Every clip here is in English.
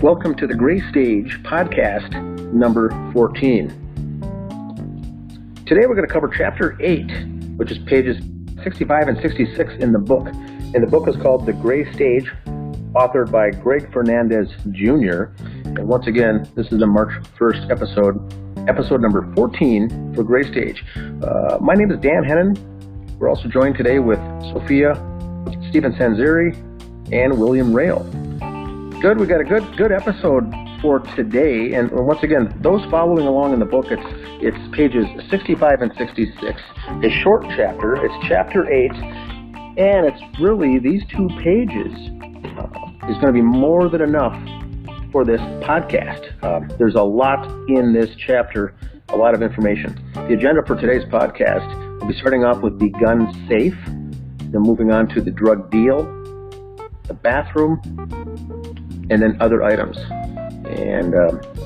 Welcome to the Gray Stage podcast number 14. Today we're going to cover chapter 8, which is pages 65 and 66 in the book. And the book is called The Gray Stage, authored by Greg Fernandez Jr. And once again, this is the March 1st episode number 14 for Gray Stage. My name is Dan Hennon. We're also joined today with Sophia, Stephen Sanzeri, and William Rail. Good, we got a good episode for today, and once again, those following along in the book, it's pages 65 and 66. A short chapter, it's chapter 8, and it's really these 2 pages is going to be more than enough for this podcast. There's a lot in this chapter, a lot of information. The agenda for today's podcast will be starting off with the gun safe, then moving on to the drug deal, the bathroom, and then other items. And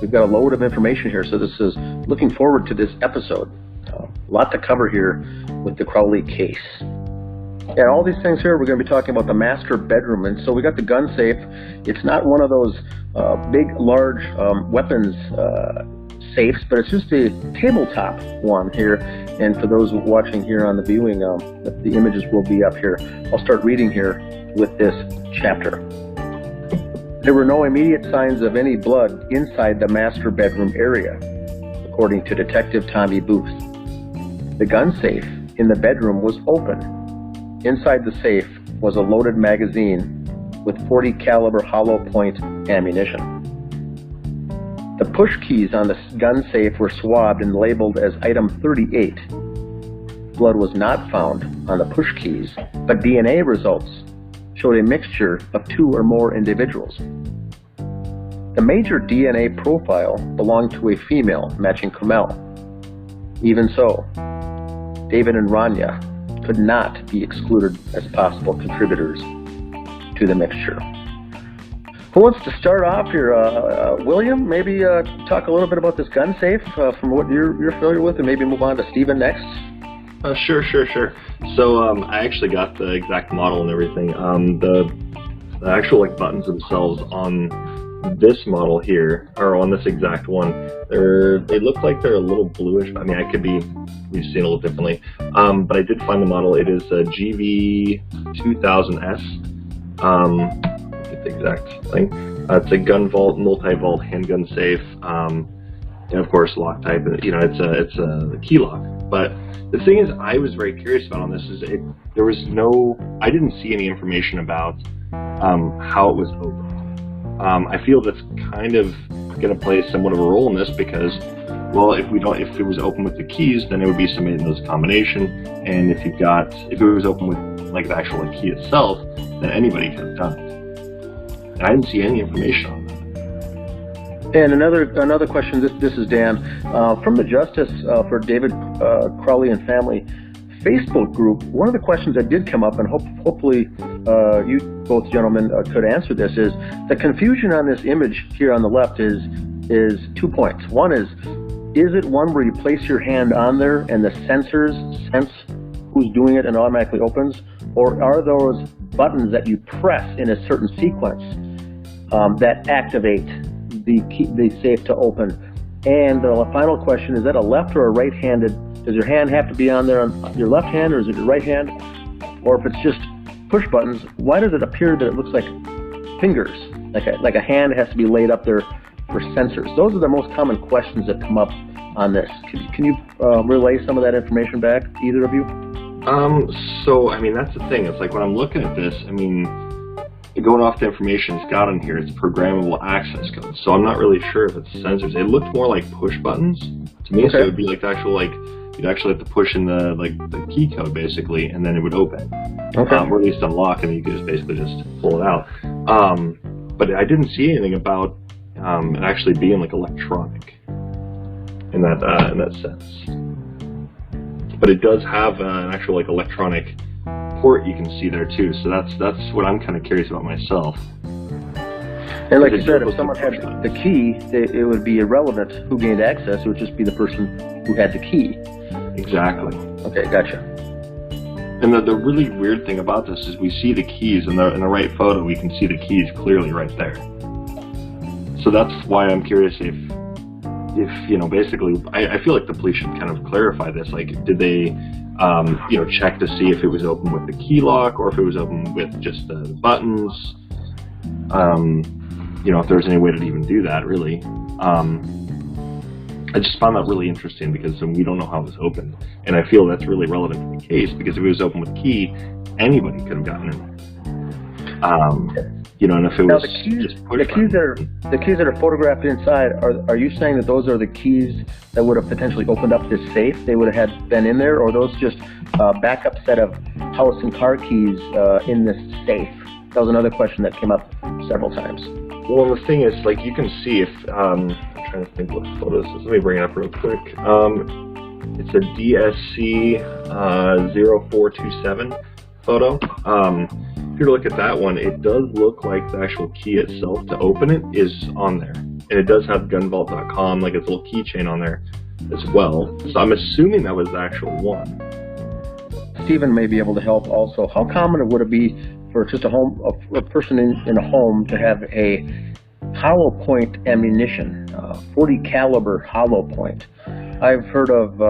we've got a load of information here, so this is looking forward to this episode. A lot to cover here with the Crowley case. And all these things here, we're going to be talking about the master bedroom. And so we got the gun safe. It's not one of those big, large weapons safes, but it's just a tabletop one here. And for those watching here on the viewing, the images will be up here. I'll start reading here with this chapter. There were no immediate signs of any blood inside the master bedroom area, according to Detective Tommie Booth. The gun safe in the bedroom was open. Inside the safe was a loaded magazine with .40 caliber hollow point ammunition. The push keys on the gun safe were swabbed and labeled as item 38. Blood was not found on the push keys, but DNA results showed a mixture of 2 or more individuals. The major DNA profile belonged to a female, matching Komel. Even so, David and Raniya could not be excluded as possible contributors to the mixture. Who wants to start off here? William, maybe talk a little bit about this gun safe from what you're familiar with, and maybe move on to Stephen next. Sure. So I actually got the exact model and everything. The actual buttons themselves on this model here, or on this exact one, they look like they're a little bluish. I mean, we've seen it a little differently. But I did find the model. It is a GV2000S. Get the exact thing. It's a gun vault, multi-vault handgun safe, and of course lock type. It's a key lock. But the thing is, I was very curious about on this is I didn't see any information about how it was opened. I feel that's kind of going to play somewhat of a role in this because, well, if it was open with the keys, then it would be somebody that knows the combination. And if it was open with the actual key itself, then anybody could have done it. And I didn't see any information on that. And another question, this is Dan, from the Justice for David Crowley and Family Facebook group. One of the questions that did come up, and hopefully you both gentlemen could answer this, is the confusion on this image here on the left is 2 points. One is it one where you place your hand on there and the sensors sense who's doing it and automatically opens, or are those buttons that you press in a certain sequence that activate the safe to open? And the final question, is that a left or a right-handed? Does your hand have to be on there on your left hand, or is it your right hand? Or if it's just push buttons, why does it appear that it looks like fingers, like a hand has to be laid up there for sensors? Those are the most common questions that come up on this. Can you relay some of that information back, either of you? So I mean, that's the thing. It's when I'm looking at this, I mean, going off the information it's got on here, it's programmable access code. So I'm not really sure if it's sensors. It looked more like push buttons to me. Okay. So it would be the actual you'd actually have to push in the key code basically, and then it would open. Okay. Or at least unlock, and you could just basically just pull it out. But I didn't see anything about it actually being electronic in that sense. But it does have an actual electronic port you can see there too, so that's what I'm kind of curious about myself. And like you said, if someone had the key, it would be irrelevant who gained access. It would just be the person who had the key. Exactly. Okay, gotcha. And the really weird thing about this is we see the keys in the right photo. We can see the keys clearly right there. So that's why I'm curious if basically, I feel like the police should kind of clarify this. Like, did they, check to see if it was open with the key lock or if it was open with just the buttons? If there's any way to even do that, really. I just found that really interesting because we don't know how it was opened. And I feel that's really relevant to the case because if it was open with key, anybody could have gotten in. And if it was the keys that are photographed inside, are you saying that those are the keys that would have potentially opened up this safe? They would have had been in there, or are those just a backup set of house and car keys in this safe? That was another question that came up several times. Well, the thing is, like, you can see if I'm trying to think what photos is. Let me bring it up real quick. It's a DSC 0427 photo. If you look at that one, it does look like the actual key itself to open it is on there. And it does have gunvault.com, like its little keychain on there as well. So I'm assuming that was the actual one. Stephen may be able to help also. How common would it be for just a person in a home to have a hollow point ammunition, 40 caliber hollow point? I've heard of,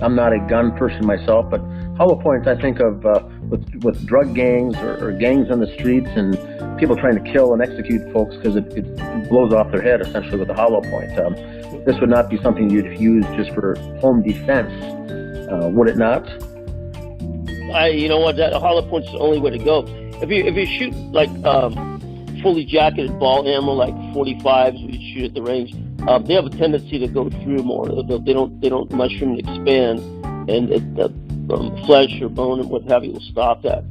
I'm not a gun person myself, but hollow points I think of with drug gangs or gangs on the streets and people trying to kill and execute folks because it blows off their head essentially with a hollow point. This would not be something you'd use just for home defense, would it not? You know what, that hollow point's the only way to go. If you shoot like fully jacketed ball ammo like 45s, you shoot at the range, they have a tendency to go through more. They don't mushroom and expand, and flesh or bone and what have you will stop that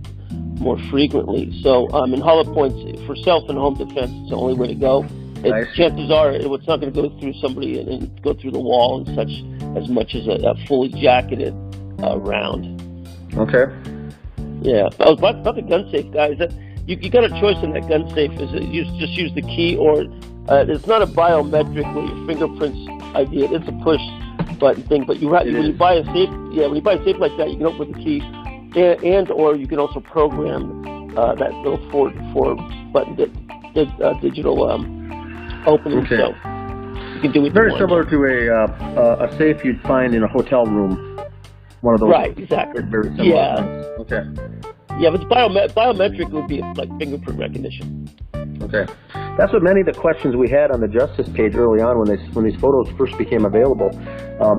more frequently. So in hollow points for self and home defense, it's the only way to go. Nice. Chances are it's not going to go through somebody and go through the wall and such as much as a fully jacketed round. Okay. Yeah. About the gun safe, guys, that you got a choice in that gun safe. Is it just use the key, or it's not a biometric where your fingerprints idea. It's a push button thing. But when you buy a safe like that, you can open the key, and or you can also program that little four button digital opening. Okay. So you can do it very similar to a safe you'd find in a hotel room. One of those. Right, exactly. Very similar. Yeah. Okay. Yeah, but biometric would be like fingerprint recognition. Okay. That's what many of the questions we had on the Justice page early on when these photos first became available.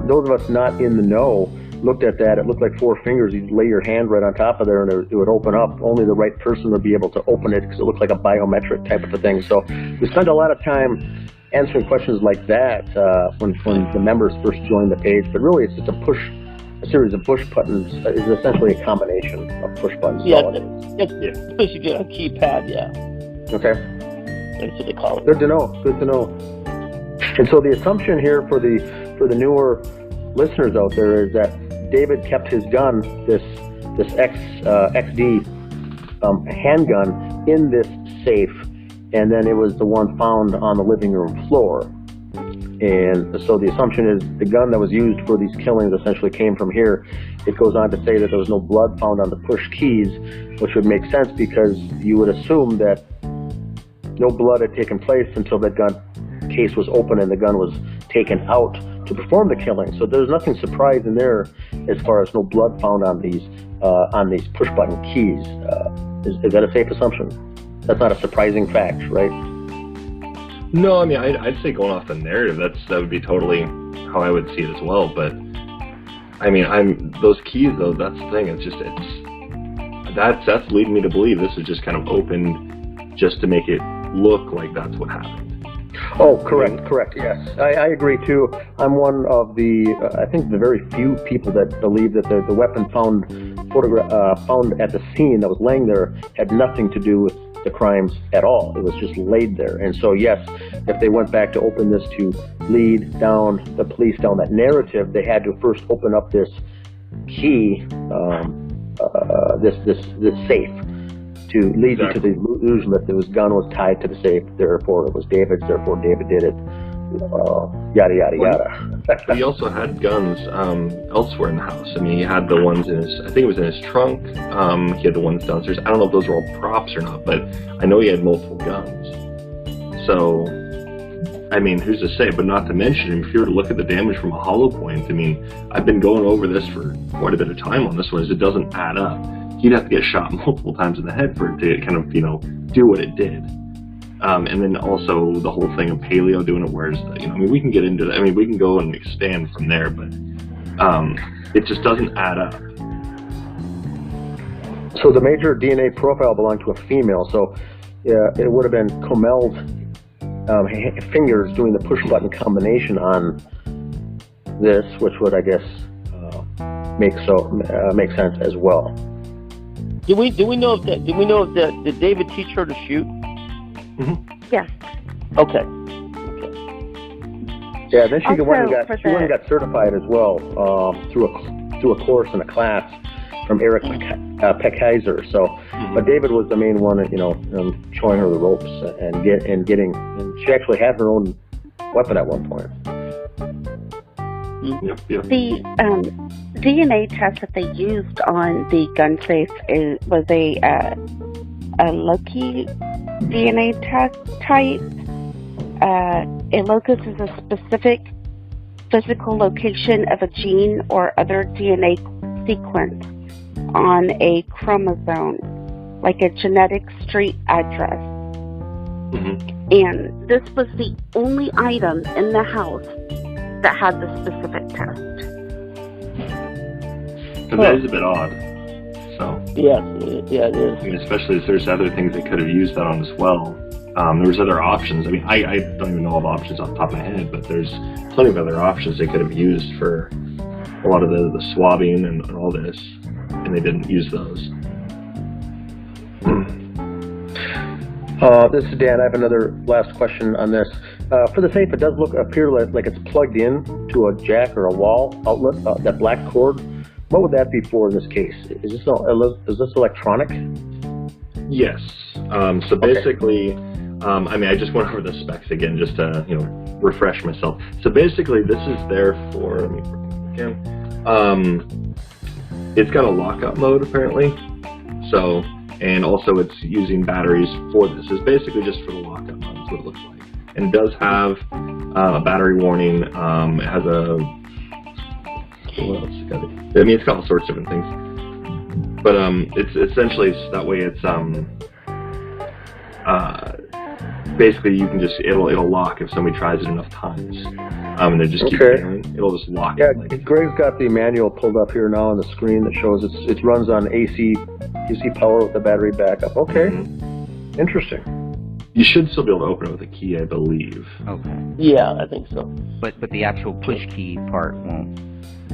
Those of us not in the know looked at that. It looked like four fingers. You'd lay your hand right on top of there and it would open up. Only the right person would be able to open it because it looked like a biometric type of a thing. So we spent a lot of time answering questions like that when the members first joined the page. But really, it's just a series of push buttons is essentially a combination of push buttons. Yeah, it's basically a keypad, yeah. Okay. That's what they call it. Good to know. And so the assumption here for the newer listeners out there is that David kept his gun, this XD handgun, in this safe, and then it was the one found on the living room floor. And so the assumption is the gun that was used for these killings essentially came from here. It goes on to say that there was no blood found on the push keys, which would make sense because you would assume that no blood had taken place until that gun case was open and the gun was taken out to perform the killing. So there's nothing surprising there as far as no blood found on these push button keys. Is that a safe assumption? That's not a surprising fact, right? No, I mean, I'd say going off the narrative, that would be totally how I would see it as well. But I mean, those keys though. That's the thing. That's leading me to believe this is just kind of opened just to make it look like that's what happened. Oh, correct. Yes, I agree too. I'm one of I think the very few people that believe that the weapon found at the scene that was laying there had nothing to do with the crimes at all. It was just laid there. And so yes, if they went back to open this to lead down the police down that narrative, they had to first open up this key, this safe, to lead you to the illusion that this gun was tied to the safe, therefore it was David's, therefore David did it, yada yada yada. He also had guns elsewhere in the house. I mean, he had the ones in his, I think it was in his trunk. He had the ones downstairs. I don't know if those were all props or not, but I know he had multiple guns. So I mean, who's to say? But not to mention, if you were to look at the damage from a hollow point, I mean, I've been going over this for quite a bit of time on this one, is it doesn't add up. He'd have to get shot multiple times in the head for it to kind of, do what it did. And then also the whole thing of paleo doing it, whereas, I mean, we can get into that. I mean, we can go and expand from there, but it just doesn't add up. So the major DNA profile belonged to a female, so it would have been Komel's fingers doing the push button combination on this, which would, I guess, make sense as well. Do we know if that did David teach her to shoot? Mm-hmm. Yes. Okay. Yeah, then she went and got certified as well through a course and a class from Eric Peckheiser. So, but David was the main one, showing her the ropes and she actually had her own weapon at one point. Yep. The DNA test that they used on the gun safe was a Loki DNA test type. It locates a specific physical location of a gene or other DNA sequence on a chromosome, like a genetic street address. Mm-hmm. And this was the only item in the house that had the specific test. So that is a bit odd. So yeah, it is. I mean, especially if there's other things they could have used that on as well. There was other options. I mean, I don't even know of options off the top of my head, but there's plenty of other options they could have used for a lot of the swabbing and all this, and they didn't use those. This is Dan. I have another last question on this. For the safe, it does appear like it's plugged in to a jack or a wall outlet. That black cord. What would that be for in this case? Is this electronic? Yes. So basically, I mean, I just went over the specs again just to refresh myself. So basically, this is there for. Let me put it again. It's got a lockup mode apparently. So. And also it's using batteries for this. It's basically just for the lockup mode, that's what it looks like. And it does have a battery warning. It has what else? I mean, it's got all sorts of different things. But it's essentially that way it's basically you can just it'll lock if somebody tries it enough times. And they just keep going. It'll just lock. Yeah, it. Greg's got the manual pulled up here now on the screen that shows it runs on AC power with the battery backup. Okay, Interesting. You should still be able to open it with a key, I believe. Okay. Yeah, I think so. But the actual push key part won't.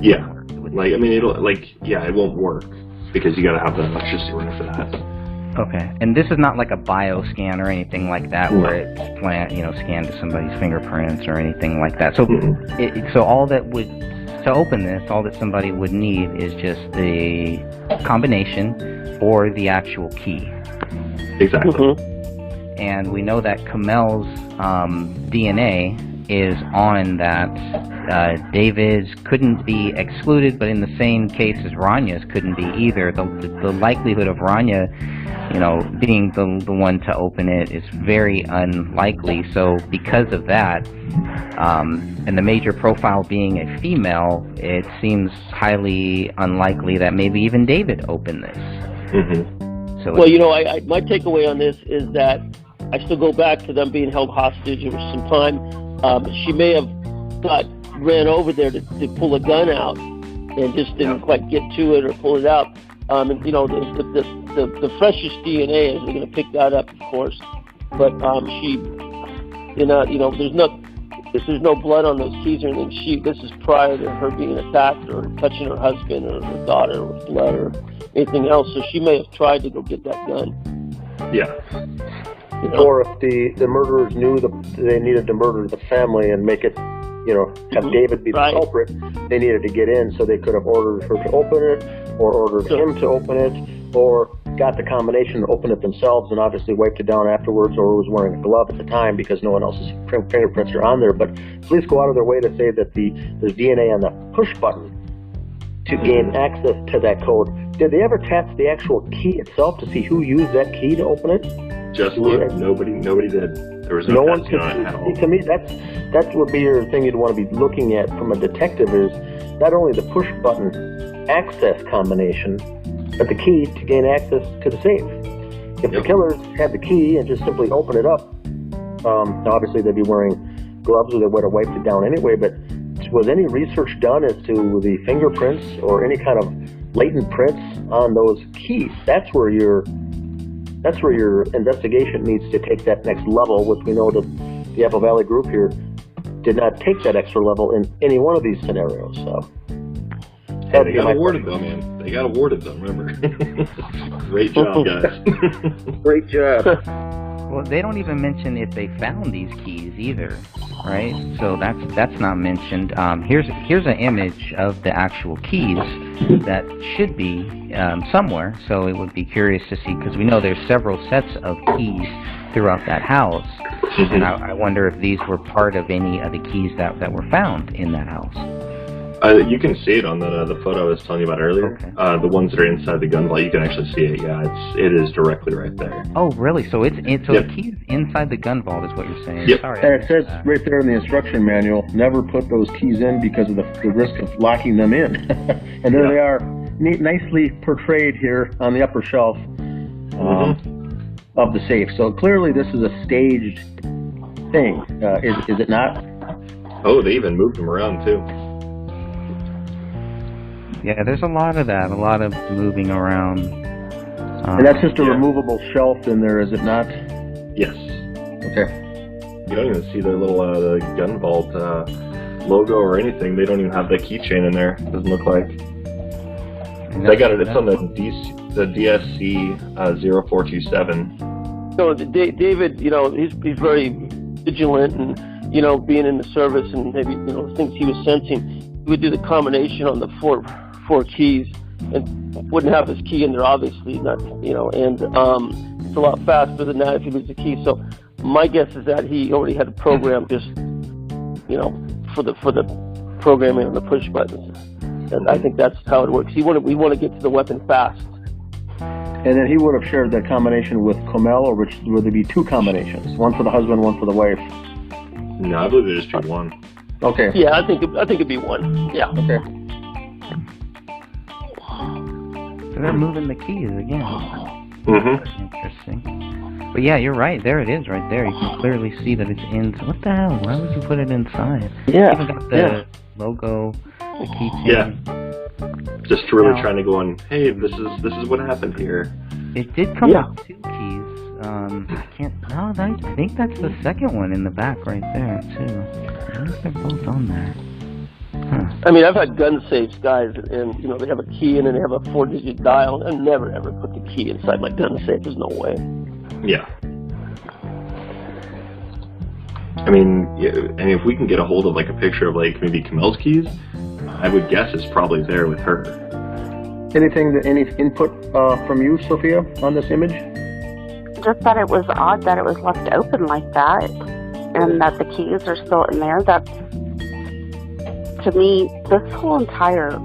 Yeah. Like, I mean, it won't work because you got to have the electricity running for that. Okay, and this is not like a bioscan or anything like that, where it's scanned to somebody's fingerprints or anything like that. So, so all that to open this, all that somebody would need is just the combination or the actual key. Exactly. Mm-hmm. And we know that Komel's DNA is on that. David's couldn't be excluded, but in the same case as Raniya's couldn't be either. The likelihood of Raniya, being the one to open it is very unlikely. So because of that, and the major profile being a female, it seems highly unlikely that maybe even David opened this. Mm-hmm. So well, my takeaway on this is that I still go back to them being held hostage. There was some time. She may have ran over there to pull a gun out and just didn't quite get to it or pull it out. The freshest DNA is they're going to pick that up, of course. But there's no blood on those keys or anything. This is prior to her being attacked or touching her husband or her daughter with blood or anything else. So she may have tried to go get that gun. Yeah. Or if the murderers knew they needed to murder the family and make it, have David be the culprit, they needed to get in, so they could have ordered her to open it, or ordered him to open it, or got the combination and opened it themselves and obviously wiped it down afterwards, or was wearing a glove at the time because no one else's fingerprints are on there. But police go out of their way to say that there's DNA on the push button to gain access to that code. Did they ever test the actual key itself to see who used that key to open it? Just look. Nobody did. There was no one testing could on it at all. see, to me, that's would be your thing you'd want to be looking at from a detective is not only the push button access combination, but the key to gain access to the safe. If the killers had the key and just simply open it up, now obviously they'd be wearing gloves or they would have wiped it down anyway, but was any research done as to the fingerprints or any kind of latent prints on those keys? That's where your investigation needs to take that next level, which we know that the Apple Valley group here did not take that extra level in any one of these scenarios. So they got awarded them, man. They got awarded them, remember? Great job, guys. Great job. Well, they don't even mention if they found these keys either, right? So that's not mentioned. Here's an image of the actual keys that should be somewhere. So it would be curious to see, because we know there's several sets of keys throughout that house, and I wonder if these were part of any of the keys that were found in that house. You can see it on the photo I was telling you about earlier. Okay. The ones that are inside the gun vault, you can actually see it. Yeah, it is directly right there. Oh, really? So the keys inside the gun vault is what you're saying? Yep. Sorry. And it says right there in the instruction manual, never put those keys in because of the risk of locking them in. And there they are, nicely portrayed here on the upper shelf of the safe. So clearly this is a staged thing, is it not? Oh, they even moved them around too. Yeah, there's a lot of that, a lot of moving around. And that's just a removable shelf in there, is it not? Yes. Okay. You don't even see their little the gun vault logo or anything. They don't even have the keychain in there. Doesn't look like. They got it. It's on the DSC 0427. So David, he's very vigilant, and being in the service, and maybe things he was sensing, he would do the combination on the four keys, and wouldn't have his key in there, obviously, not and it's a lot faster than that if you lose the key. So my guess is that he already had a program just for the programming on the push buttons, and I think that's how it works. We want to get to the weapon fast. And then he would have shared that combination with Komel, or would there be two combinations, one for the husband, one for the wife? No, I believe they just do one. Okay. Yeah, I think it'd be one. Yeah. Okay. So they're moving the keys again. Interesting. But yeah, you're right. There it is, right there. You can clearly see that it's in. What the hell? Why would you put it inside? Yeah. Even got the logo, the keychain. Yeah. Just really trying to go on. Hey, this is what happened here. It did come with two keys. I can't. No, I think that's the second one in the back right there too. I think they're both on there. Huh. I mean, I've had gun safes, guys, and they have a key and then they have a 4-digit dial. I never ever put the key inside my gun safe. There's no way. Yeah. I mean, and if we can get a hold of a picture of maybe Komel's keys, I would guess it's probably there with her. Any input from you, Sophia, on this image? Just that it was odd that it was left open like that, and that the keys are still in there. That, to me, this whole entire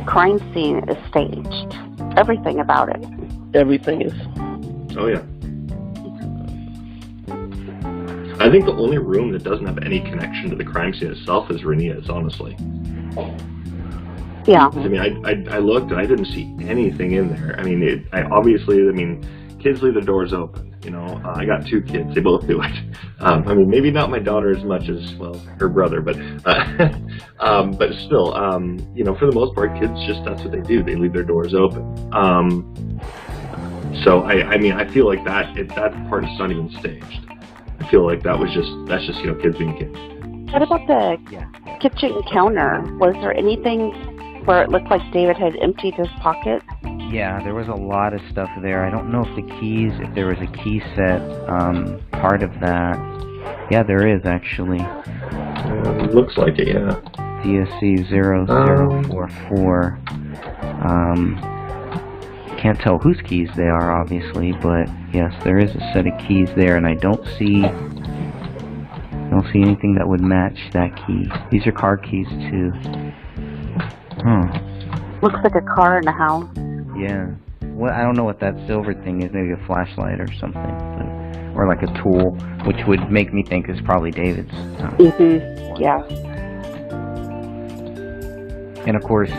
crime scene is staged. Everything about it. Everything is. Oh yeah. I think the only room that doesn't have any connection to the crime scene itself is Raniya's, honestly. Yeah. I mean, I looked and I didn't see anything in there. I mean, kids leave their doors open. I got two kids; they both do it. I mean, maybe not my daughter as much as her brother, but still, for the most part, kids that's what they do. They leave their doors open. So I feel like that part is not even staged. I feel like that's just kids being kids. What about the kitchen counter? Was there anything where it looked like David had emptied his pocket? Yeah, there was a lot of stuff there. I don't know if there was a key set part of that. Yeah, there is actually. Looks like it, yeah. DSC 0044. Can't tell whose keys they are, obviously, but yes, there is a set of keys there, and I don't see anything that would match that key. These are car keys too. Looks like a car in a house. Yeah. Well, I don't know what that silver thing is. Maybe a flashlight or something. But or like a tool, which would make me think it's probably David's. Yeah. And of course,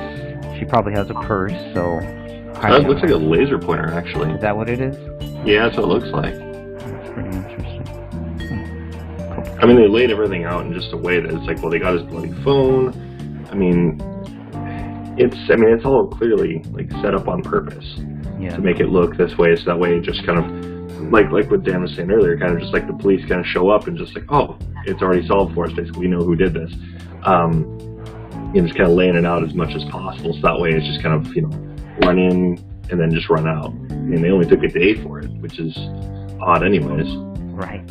she probably has a purse, so... It looks like a laser pointer, actually. Is that what it is? Yeah, that's what it looks like. That's pretty interesting. Cool. I mean, they laid everything out in just a way that it's like, well, they got his bloody phone. I mean, it's all clearly like set up on purpose to make it look this way. So that way, it just kind of like what Dan was saying earlier, kind of just like the police kind of show up and just like, oh, it's already solved for us. Basically, we know who did this. Just kind of laying it out as much as possible. So that way, it's just kind of run in and then just run out. I mean, they only took a day for it, which is odd, anyways. Right.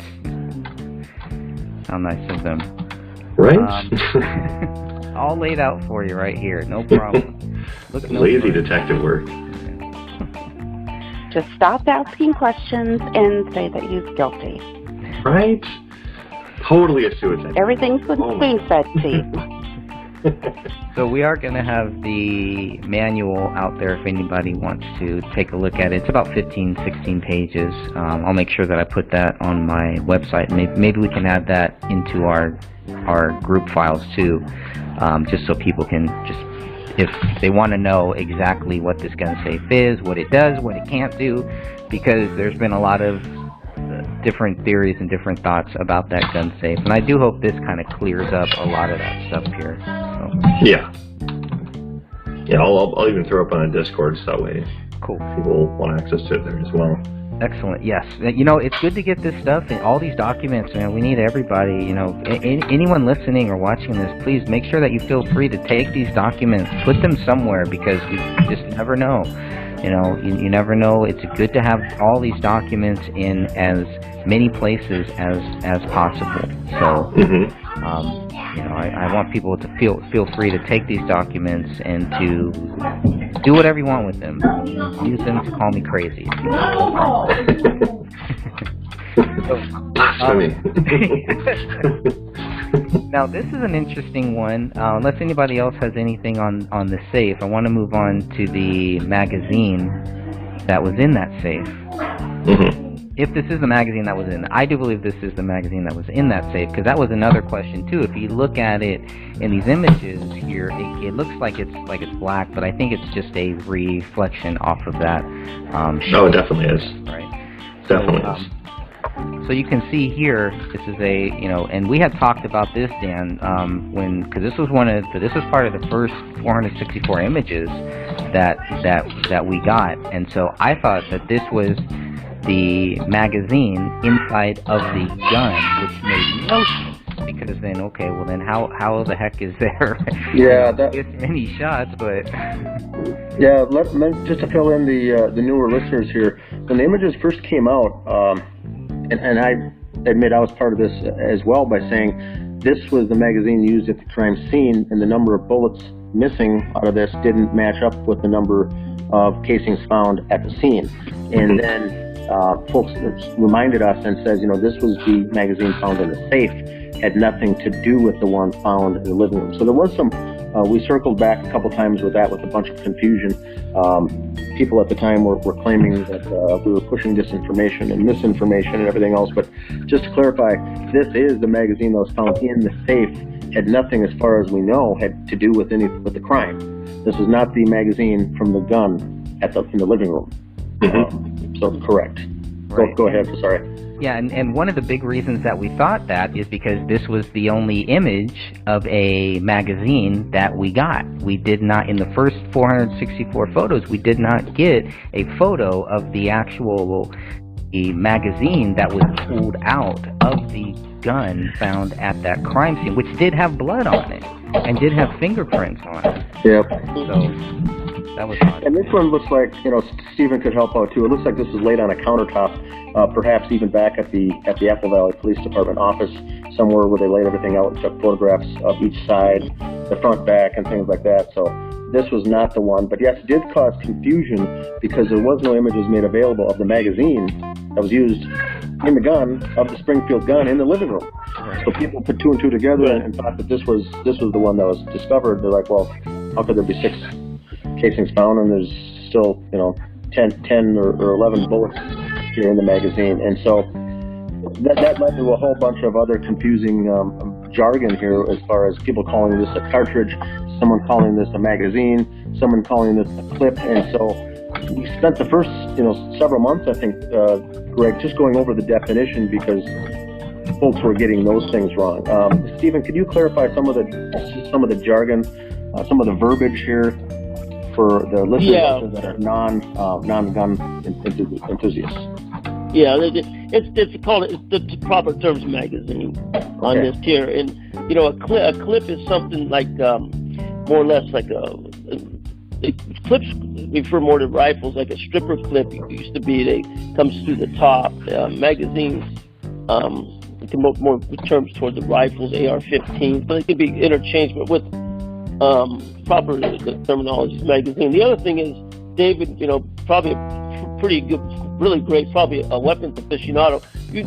How nice of them. Right. All laid out for you right here, no problem. Lazy detective work. Just stop asking questions and say that he's guilty. Right? Totally a suicide. Everything's been spoon-fed to you. So we are going to have the manual out there if anybody wants to take a look at it. It's about 15, 16 pages. I'll make sure that I put that on my website. Maybe we can add that into our group files too, just so people can just, if they want to know exactly what this gun safe is, what it does, what it can't do, because there's been a lot of different theories and different thoughts about that gun safe, and I do hope this kind of clears up a lot of that stuff here. So. Yeah, I'll even throw up on a Discord so that way people want access to it there as well. Excellent. Yes, it's good to get this stuff and all these documents. We need everybody. Anyone listening or watching this, please make sure that you feel free to take these documents, put them somewhere, because you just never know. You never know. It's good to have all these documents in as many places as possible. So, I want people to feel free to take these documents and to do whatever you want with them. Use them to call me crazy. Now, this is an interesting one. Unless anybody else has anything on the safe, I want to move on to the magazine that was in that safe. If this is the magazine that was in, I do believe this is the magazine that was in that safe, because that was another question too. If you look at it in these images here, it looks like it's black, but I think it's just a reflection off of that. No, it definitely is. Right. Definitely is. So you can see here, this is a, and we had talked about this, Dan, because this was part of the first 464 images that we got, and so I thought that this was the magazine inside of the gun, which made no sense, because then, okay, well then how the heck is there this many shots? But just to fill in the newer listeners here, when the images first came out, and I admit I was part of this as well by saying this was the magazine used at the crime scene, and the number of bullets missing out of this didn't match up with the number of casings found at the scene. And then folks reminded us and says, this was the magazine found in the safe, had nothing to do with the one found in the living room. So there was some, we circled back a couple times with that with a bunch of confusion. People at the time were claiming that we were pushing disinformation and misinformation and everything else. But just to clarify, this is the magazine that was found in the safe, had nothing, as far as we know, had to do with the crime. This is not the magazine from the gun in the living room. So correct. Right. Go ahead. Sorry. Yeah, and one of the big reasons that we thought that is because this was the only image of a magazine that we got. We did not, in the first 464 photos, we did not get a photo of the actual magazine that was pulled out of the gun found at that crime scene, which did have blood on it and did have fingerprints on it. Yep. So that was odd. And this one looks like, Stephen could help out too. It looks like this was laid on a countertop, perhaps even back at the Apple Valley Police Department office, somewhere where they laid everything out and took photographs of each side, the front, back, and things like that. So this was not the one. But yes, it did cause confusion because there was no images made available of the magazine that was used in the gun, of the Springfield gun, in the living room. So people put two and two together and thought that this was the one that was discovered. They're like, well, how could there be 6 casings found and there's still 10 or 11 bullets here in the magazine? And so that led to a whole bunch of other confusing jargon here, as far as people calling this a cartridge, someone calling this a magazine, someone calling this a clip, and so we spent the first several months, I think, Greg, just going over the definition because folks were getting those things wrong. Stephen, could you clarify some of the jargon, some of the verbiage here for the listeners that are non-gun enthusiasts? Yeah, it's called the proper terms magazine on this here, and a clip is something like more or less like clips refer more to rifles, like a stripper clip used to be. They comes through the top. Magazines can more terms towards the rifles, AR-15, but it could be interchanged, but with proper terminology magazine. The other thing is David, probably a pretty good, really great, probably a weapons aficionado. He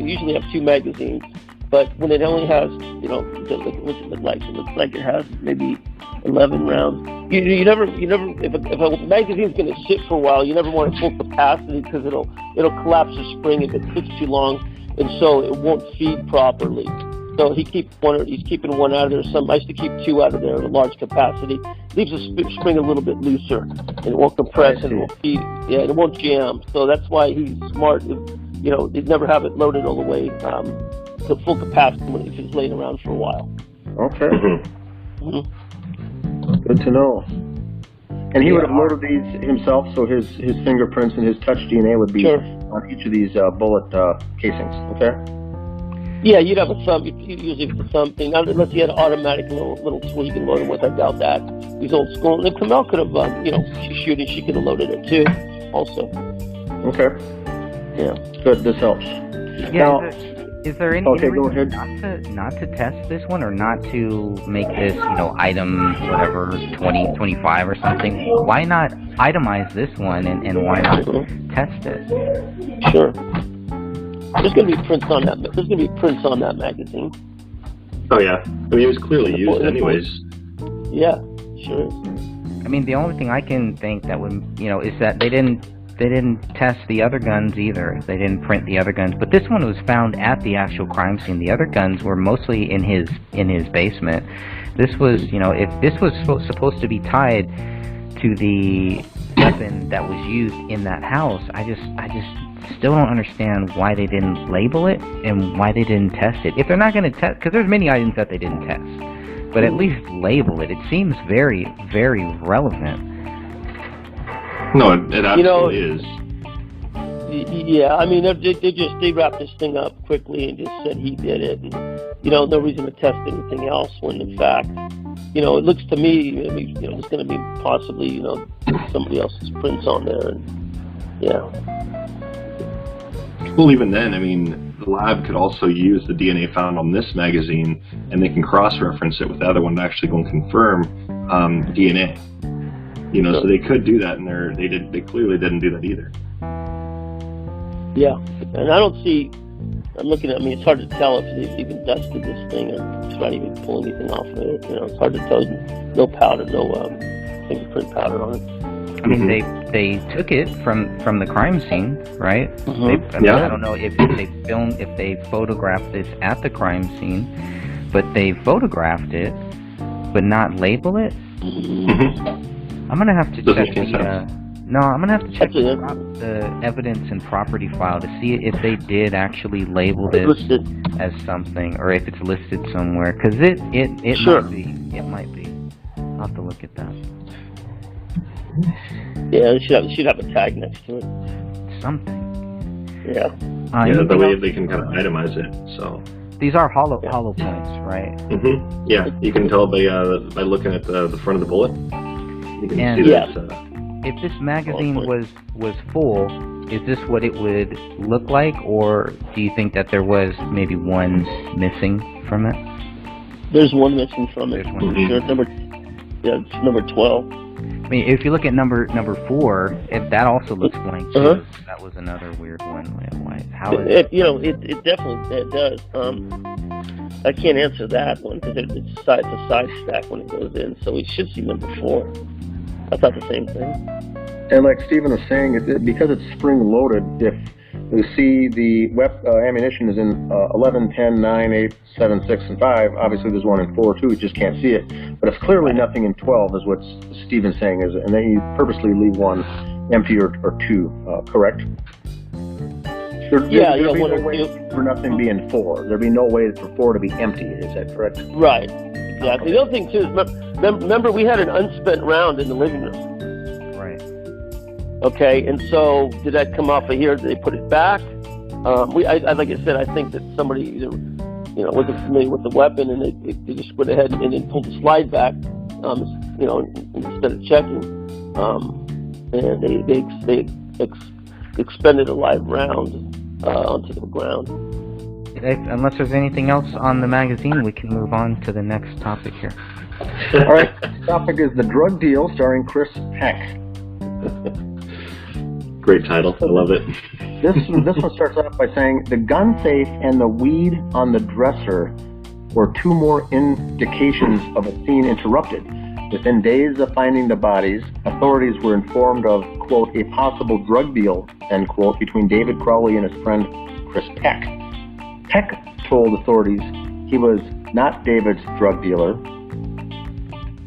usually have two magazines, but when it only has, what's it look like? It looks like it has maybe 11 rounds. You never, if a magazine's going to sit for a while, you never want it full capacity because it'll collapse the spring if it sits too long, and so it won't feed properly. So he's keeping one out of there. I used to keep two out of there at a large capacity. Leaves the spring a little bit looser, and it won't compress and it won't feed. Yeah, it won't jam. So that's why he's smart. He'd never have it loaded all the way to full capacity if it's laying around for a while. Okay. Good to know. And he would have loaded these himself, so his fingerprints and his touch DNA would be on each of these bullet casings. Okay. Yeah, you'd have a thumb. Usually with the thumb thing, unless you had an automatic little tool you can load them with. I doubt that. He's old school. And Komel could have, she's shooting. She could have loaded it too, also. Okay. Yeah. Good. This helps. Yeah. Now, is there any reason not to test this one, or not to make this, item whatever 20, 25 or something? Why not itemize this one and why not test it? Sure. There's going to be prints on that. There's going to be prints on that magazine. Oh yeah, I mean it was clearly used anyways. Yeah, sure is. I mean, the only thing I can think that would, is that they didn't test the other guns either. They didn't print the other guns, but this one was found at the actual crime scene. The other guns were mostly in his basement. This was, if this was supposed to be tied to the weapon that was used in that house, I just still don't understand why they didn't label it and why they didn't test it. If they're not going to test, because there's many items that they didn't test, but at least label it. It seems very, very relevant. No, it absolutely is. Yeah, I mean, they wrapped this thing up quickly and just said he did it, and no reason to test anything else. When in fact, it looks to me, there's going to be possibly, somebody else's prints on there, and yeah. Well, even then, I mean, the lab could also use the DNA found on this magazine, and they can cross-reference it with the other one to actually go and confirm DNA. So they could do that, and they clearly didn't do that either. Yeah, and I don't see. I'm looking at. I mean, it's hard to tell if they've even dusted this thing or tried to even pull anything off of it. It's hard to tell. No powder, no fingerprint powder on it. I mean, they took it from the crime scene, right? I don't know if they photographed this at the crime scene, but they photographed it, but not label it. I'm gonna have to check the evidence and property file to see if they did actually label this as something, or if it's listed somewhere. Because it might be. I'll have to look at that. Yeah, it should have a tag next to it. Something. Yeah. The way they can kind of itemize it. So these are hollow points, right? Yeah, you can tell by looking at the front of the bullet. You can see that. If this magazine was full, is this what it would look like, or do you think that there was maybe one missing from it? There's one missing from it. Sure. It's number 12. I mean, if you look at number 4, if that also looks blank too, that was another weird one. It definitely does. I can't answer that one because it's a side stack when it goes in, so we should see number 4. I thought the same thing. And like Stephen was saying, because it's spring loaded, if You see the ammunition is in 11, 10, 9, 8, 7, 6, and 5. Obviously, there's one in 4, too. You just can't see it. But it's clearly nothing in 12, is what Stephen's saying. And then you purposely leave one empty or 2, correct? There'd be no way for nothing be in 4. There'd be no way for 4 to be empty. Is that correct? Right. Exactly. The other thing, too, is remember we had an unspent round in the living room. Right. Okay, and so did that come off of here? Did they put it back? Like I said, I think that somebody either, wasn't familiar with the weapon, and they just went ahead and then pulled the slide back, instead of checking, and they expended a live round onto the ground. Unless there's anything else on the magazine, we can move on to the next topic here. All right, the topic is The Drug Deal, starring Chris Peck. Great title. I love it. This one starts off by saying, the gun safe and the weed on the dresser were 2 more indications of a scene interrupted. Within days of finding the bodies, authorities were informed of, quote, a possible drug deal, end quote, between David Crowley and his friend Chris Peck. Peck told authorities he was not David's drug dealer,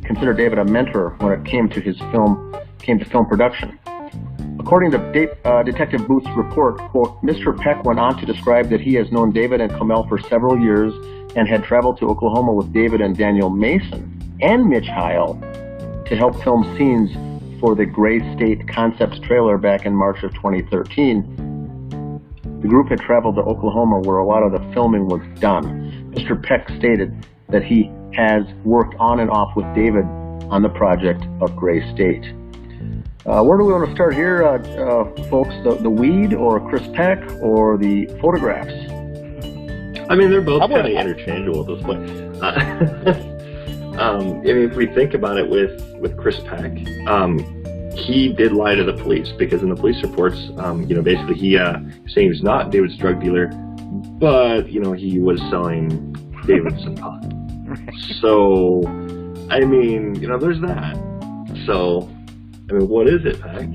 considered David a mentor when it came to film production. According to Detective Booth's report, quote, Mr. Peck went on to describe that he has known David and Komel for several years and had traveled to Oklahoma with David and Daniel Mason and Mitch Heil to help film scenes for the Gray State Concepts trailer back in March of 2013. The group had traveled to Oklahoma where a lot of the filming was done. Mr. Peck stated that he has worked on and off with David on the project of Gray State. Where do we want to start here, folks? The weed or Chris Peck or the photographs? I mean, they're both kind of interchangeable at this point. If we think about it with Chris Peck, he did lie to the police because in the police reports, basically he saying he's not David's drug dealer, but he was selling David some pot. So, I mean, there's that. So, I mean, what is it, Peck?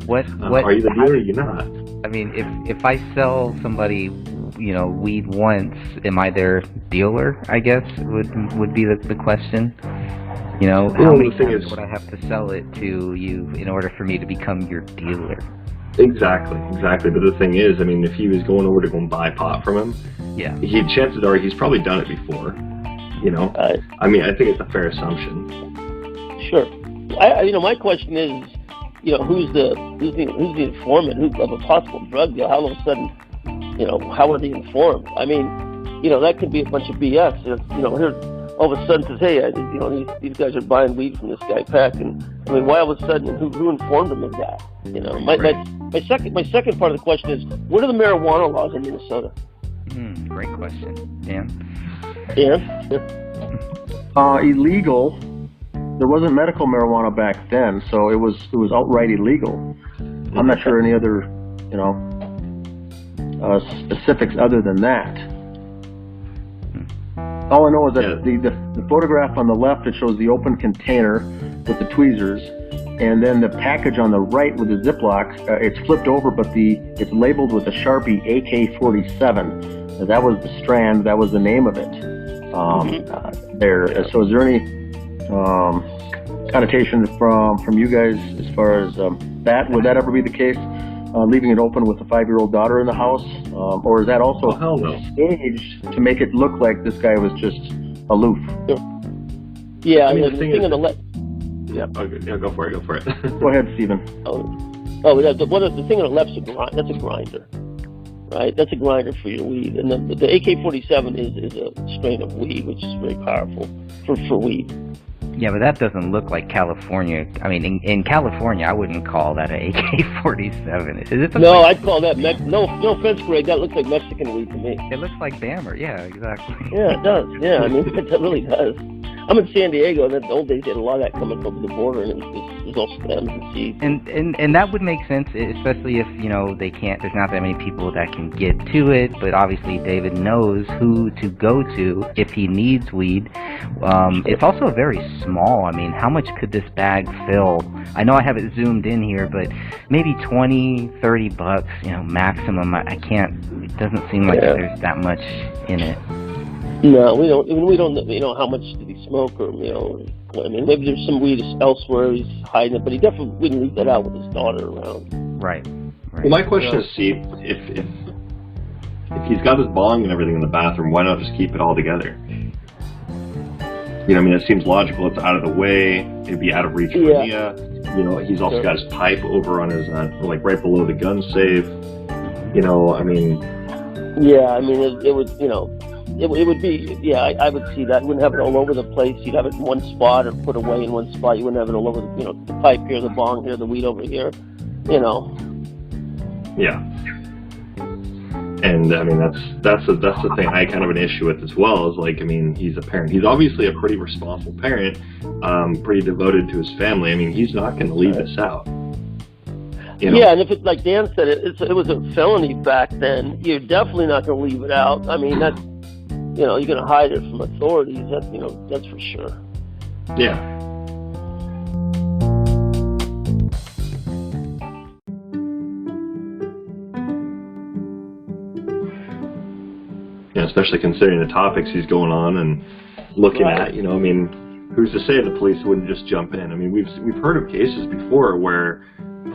What are you the dealer or are you not? I mean, if I sell somebody, weed once, am I their dealer? I guess would be the question. How many times would I have to sell it to you in order for me to become your dealer? Exactly. But the thing is, I mean, if he was going over to go and buy pot from him, chances are he's probably done it before. I mean, I think it's a fair assumption. Sure. My question is, who's the informant of a possible drug deal? How all of a sudden, how are they informed? I mean, that could be a bunch of BS. Here, all of a sudden says, hey, these guys are buying weed from this guy Peck, and I mean, why all of a sudden? Who informed them of that? My second part of the question is, what are the marijuana laws in Minnesota? Great question, Dan. Illegal. There wasn't medical marijuana back then, so it was outright illegal. I'm not sure any other, specifics other than that. All I know is that the photograph on the left, it shows the open container with the tweezers, and then the package on the right with the Ziploc, it's flipped over, but it's labeled with a Sharpie AK-47. That was the strand, that was the name of it. So is there any connotation from you guys as far as that? Would that ever be the case? Leaving it open with a 5-year-old daughter in the house? Or is that also staged to make it look like this guy was just aloof? Yeah, the thing on the left. Yeah, okay, go for it. Go ahead, Stephen. The thing on the left that's a grinder, right? That's a grinder for your weed, and the AK-47 is a strain of weed, which is very powerful for weed. Yeah, but that doesn't look like California. I mean, in California, I wouldn't call that an AK-47. Is it? No, I'd call that no offense, Greg. That looks like Mexican weed to me. It looks like Bammer. Yeah, exactly. Yeah, it does. Yeah, I mean, it really does. I'm in San Diego, and in the old days, they had a lot of that coming over the border, and it was there's no stems and seeds. And that would make sense, especially if, you know, they can't, there's not that many people that can get to it, but obviously David knows who to go to if he needs weed. It's also very small. I mean, how much could this bag fill? I know I have it zoomed in here, but maybe $20-$30, you know, maximum. I can't, it doesn't seem like there's that much in it. No, we don't know how much did he smoke, or, you know, I mean, maybe there's some weed elsewhere he's hiding it, but he definitely wouldn't leave that out with his daughter around. Right. Well, my question is, see, if he's got his bong and everything in the bathroom, why not just keep it all together? You know, I mean, it seems logical. It's out of the way. It'd be out of reach for Raniya. You know, he's also got his pipe over on his, like, right below the gun safe. You know, I mean... Yeah, I mean, it would, you know... It would be, I would see that. You wouldn't have it all over the place. You'd have it in one spot or put away in one spot. You wouldn't have it all over, you know, the pipe here, the bong here, the weed over here, you know. Yeah. And, I mean, that's the thing I kind of an issue with as well, is, like, I mean, he's a parent. He's obviously a pretty responsible parent, pretty devoted to his family. I mean, he's not going to leave this out. You know? Yeah, and if it's like Dan said, it was a felony back then, you're definitely not going to leave it out. I mean, that's, you know, you're going to hide it from authorities. That, you know, that's for sure. Yeah. Yeah, especially considering the topics he's going on and looking at. You know, I mean, who's to say the police wouldn't just jump in? I mean, we've heard of cases before where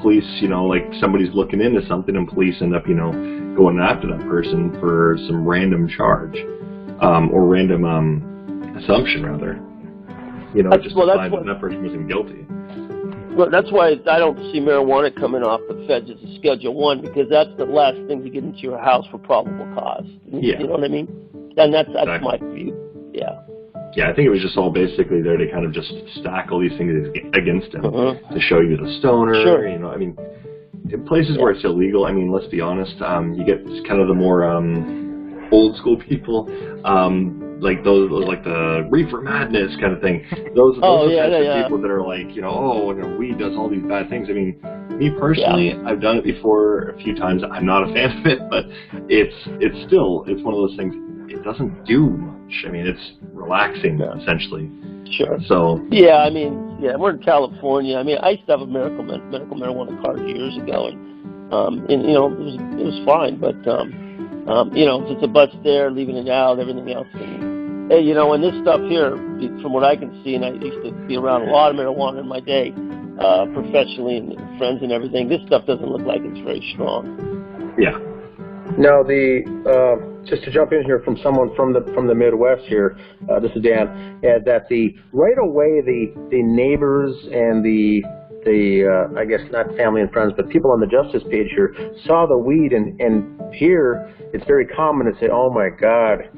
police, you know, like somebody's looking into something and police end up, you know, going after that person for some random charge. Or random assumption, rather. You know, just to find that person wasn't guilty. Well, that's why I don't see marijuana coming off the feds as a Schedule 1, because that's the last thing to get into your house for probable cause. Yeah. You know what I mean? And that's exactly. My view. Yeah. Yeah, I think it was just all basically there to kind of just stack all these things against him to show you the stoner. Sure. You know, I mean, in places where it's illegal, I mean, let's be honest, you get kind of the more old school people, like those like the reefer madness kind of thing. Those are the types of people that are like, you know, you know, weed does all these bad things. I mean, me personally, I've done it before a few times. I'm not a fan of it, but it's one of those things. It doesn't do much. I mean, it's relaxing essentially. Sure. So. Yeah, I mean, we're in California. I mean, I used to have a medical marijuana card years ago, and you know, it was fine, but. You know, it's a bus there, leaving it out, everything else. And, hey, you know, and this stuff here, from what I can see, and I used to be around a lot of marijuana in my day, professionally and friends and everything, this stuff doesn't look like it's very strong. Yeah. Now, just to jump in here from someone from the Midwest here, this is Dan, that right away the neighbors and the I guess not family and friends, but people on the justice page here saw the weed, and here it's very common to say, oh my God,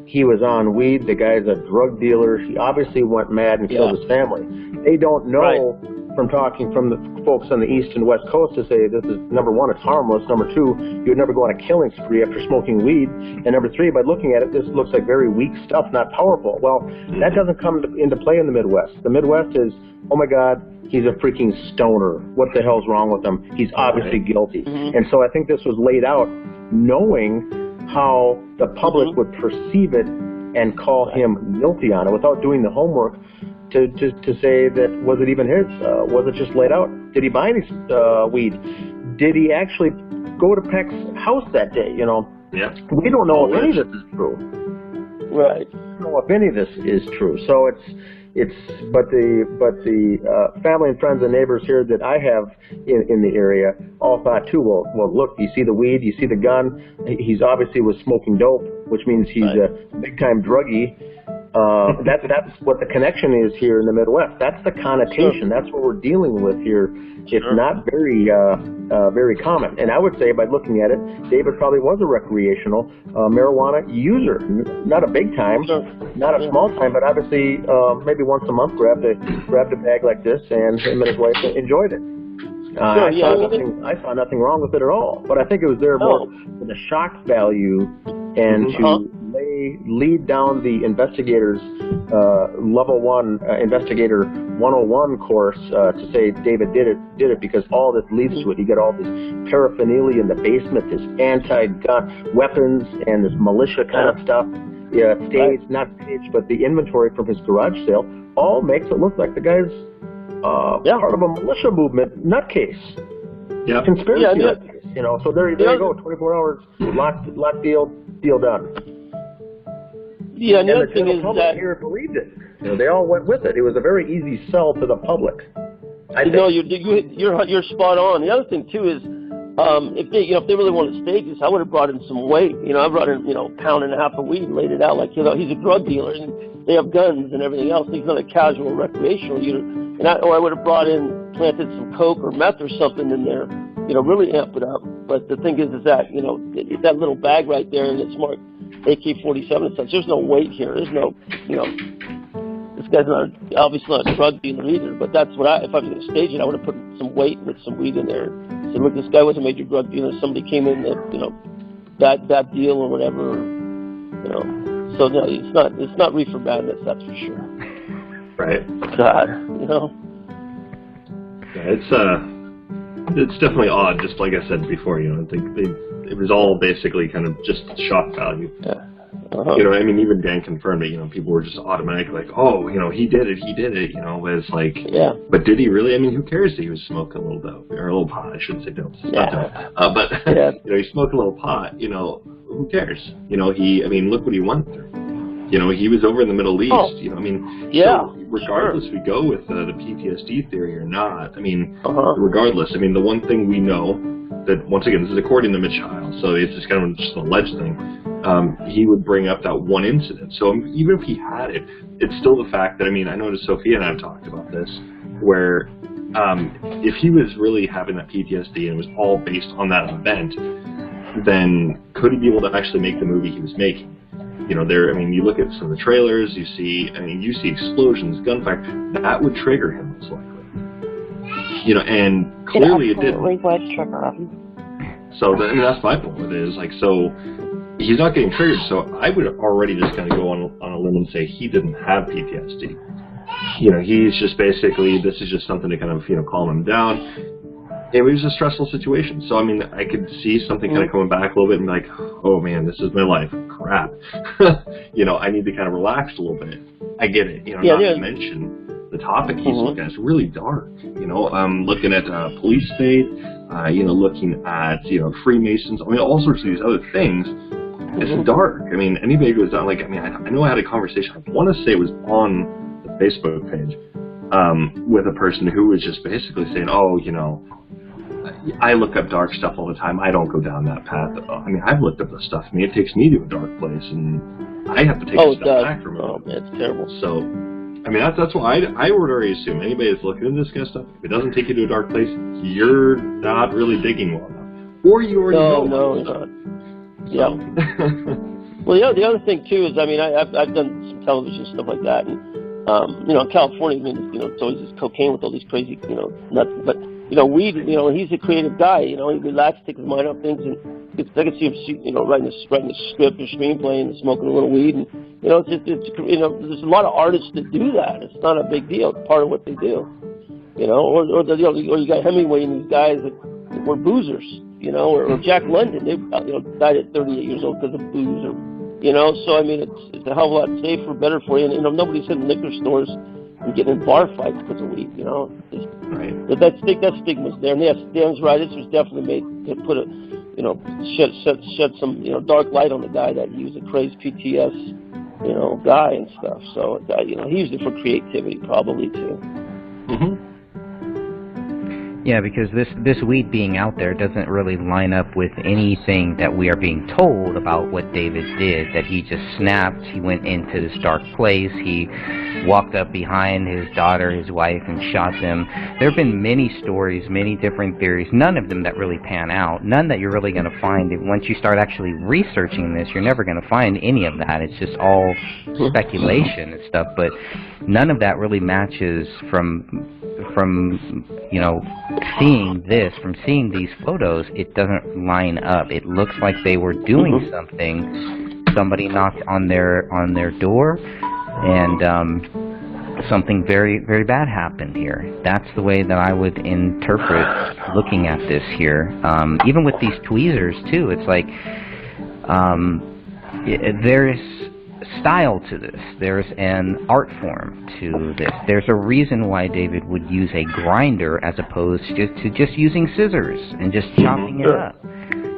he was on weed, the guy's a drug dealer, he obviously went mad and killed his family. They don't know from talking from the folks on the East and West Coast to say this is, number one, it's harmless, number two, you would never go on a killing spree after smoking weed, and number three, by looking at it, this looks like very weak stuff, not powerful. Well, that doesn't come into play in the Midwest. The Midwest is, oh my God, he's a freaking stoner. What the hell's wrong with him? He's obviously guilty. And so I think this was laid out knowing how the public would perceive it and call him guilty on it without doing the homework to say that, was it even his? Was it just laid out? Did he buy any weed? Did he actually go to Peck's house that day? You know, we don't know if any of this is true. Right. We don't know if any of this is true. So but the family and friends and neighbors here that I have in the area all thought too, well look, you see the weed, you see the gun, he's obviously was smoking dope, which means he's a big time druggie. That's what the connection is here in the Midwest. That's the connotation. That's what we're dealing with here. It's not very common. And I would say, by looking at it, David probably was a recreational marijuana user. Not a big time, not a small time, but obviously maybe once a month grabbed a bag like this, and him and his wife enjoyed it. I saw nothing wrong with it at all. But I think it was there more for the shock value and to lead down the investigators, level one investigator 101 course to say David did it because all this leads to it. You get all this paraphernalia in the basement, this anti-gun weapons and this militia kind of stuff. Yeah, staged, not staged, but the inventory from his garage sale all makes it look like the guy's part of a militia movement nutcase. Yeah, conspiracy nutcase. You know, so there you go. 24 hours, lock deal done. Yeah, and the other thing is that here believed it. You know, they all went with it. It was a very easy sell to the public. You're spot on. The other thing too is, if they really wanted to stage this, I would have brought in some weight. You know, I brought in a pound and a half of weed and laid it out like he's a drug dealer and they have guns and everything else. He's not a casual recreational user. And I would have planted some coke or meth or something in there. You know, really amp it up. But the thing is that that little bag right there and it's marked AK-47 and such. There's no weight here. There's no this guy's obviously not a drug dealer either. But that's what if I was going to stage it, I would have put some weight with some weed in there. So look, this guy was a major drug dealer. Somebody came in that bad deal or whatever. So no, it's not reefer madness, that's for sure. Right. God, Yeah, it's definitely odd. Just like I said before, I think it was all basically kind of just shock value. Yeah. I mean, even Dan confirmed it. People were just automatically like, "Oh, he did it." But it's like, yeah. But did he really? I mean, who cares that he was smoking a little dope or a little pot? I shouldn't say dope. Not dope. But he smoked a little pot. Who cares? Look what he went through. He was over in the Middle East. So regardless we go with the PTSD theory or not, regardless, the one thing we know that, once again, this is according to Mitch Heil, so it's just kind of just an alleged thing, he would bring up that one incident. So even if he had it, it's still the fact that, I noticed Sophia and I have talked about this, where if he was really having that PTSD and it was all based on that event, then could he be able to actually make the movie he was making? You look at some of the trailers, you see explosions, gunfire, that would trigger him most likely. And clearly it didn't. It would trigger him. So, that's my point with it, so he's not getting triggered, so I would already just kind of go on a limb and say he didn't have PTSD. He's just basically, this is just something to kind of, calm him down. It was a stressful situation, so I could see something kind of coming back a little bit and be like, oh man, this is my life, crap. I need to kind of relax a little bit. I get it, not to mention the topic he's looking at is really dark. Looking at police state, looking at Freemasons, all sorts of these other things. It's dark. Anybody who was on, I know I had a conversation, I want to say it was on the Facebook page, with a person who was just basically saying, I look up dark stuff all the time. I don't go down that path. I've looked up this stuff. It takes me to a dark place, and I have to take a step back from it. Oh, man, it's terrible. So, that's why I would already assume anybody that's looking into this kind of stuff, if it doesn't take you to a dark place, you're not really digging well enough. Or you already know. No, you're not. Yeah. Well, the other thing, too, is, I've done some television stuff like that, and, in California, it's always this cocaine with all these crazy, nuts, but weed, he's a creative guy, he relaxes, takes his mind off things, and I can see him, writing a script or screenplay and smoking a little weed, and, there's a lot of artists that do that. It's not a big deal. It's part of what they do, or you got Hemingway and these guys that were boozers, or Jack London, they, died at 38 years old because of booze, or, so, it's a hell of a lot safer, better for you, and, nobody's hitting liquor stores and getting in bar fights because of weed, Right. But that stigma's there, and yes, Dan's right. This was definitely made to put a, shed some, dark light on the guy that he was a crazed PTS, guy and stuff. So, he used it for creativity probably too. Mm-hmm. Yeah, because this weed being out there doesn't really line up with anything that we are being told about what David did, that he just snapped, he went into this dark place, he walked up behind his daughter, his wife, and shot them. There have been many stories, many different theories, none of them that really pan out, none that you're really going to find. Once you start actually researching this, you're never going to find any of that. It's just all speculation and stuff, but none of that really matches from seeing these photos. It doesn't line up. It looks like they were doing something. Somebody knocked on their door, and something very, very bad happened here. That's the way that I would interpret looking at this here. Even with these tweezers, too, it's like there's style to this. There's an art form to this. There's a reason why David would use a grinder as opposed to just using scissors and just chopping it up.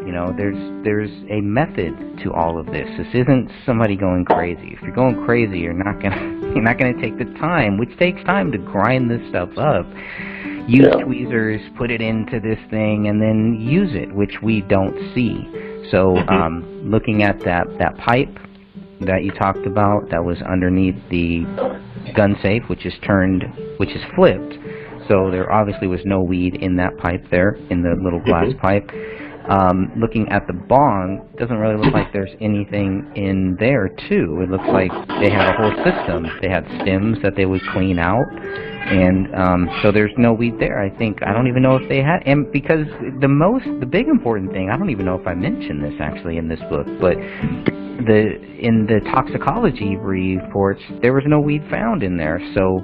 You know, there's a method to all of this. This isn't somebody going crazy. If you're going crazy, you're not gonna take the time, which takes time, to grind this stuff up. Use tweezers, put it into this thing, and then use it, which we don't see. So, looking at that pipe that you talked about, that was underneath the gun safe, which is flipped. So there obviously was no weed in that pipe there, in the little glass pipe. Looking at the bong, doesn't really look like there's anything in there, too. It looks like they had a whole system. They had stems that they would clean out, and so there's no weed there. I don't even know if they had, and because the big important thing, I don't even know if I mentioned this actually in this book, but in the toxicology reports, there was no weed found in there, so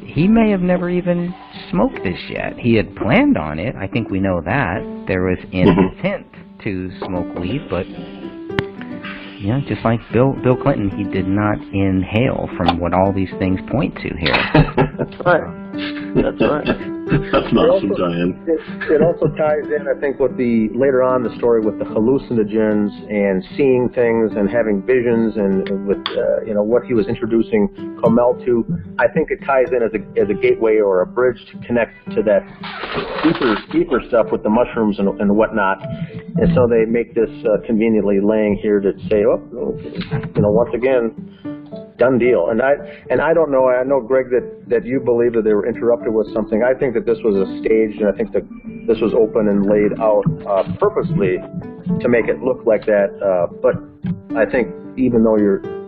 he may have never even smoked this yet. He had planned on it. I think we know that. There was an intent to smoke weed, but you know, just like Bill Clinton, he did not inhale, from what all these things point to here. That's right. That's right. That's not some giant. It also ties in, I think, with later on the story with the hallucinogens and seeing things and having visions, and with what he was introducing Komel to. I think it ties in as a gateway or a bridge to connect to that deeper stuff with the mushrooms and whatnot. And so they make this conveniently laying here to say, once again, done deal. And I don't know. I know, Greg, that you believe that they were interrupted with something. I think that this was a staged, and I think that this was open and laid out purposely to make it look like that. But I think even though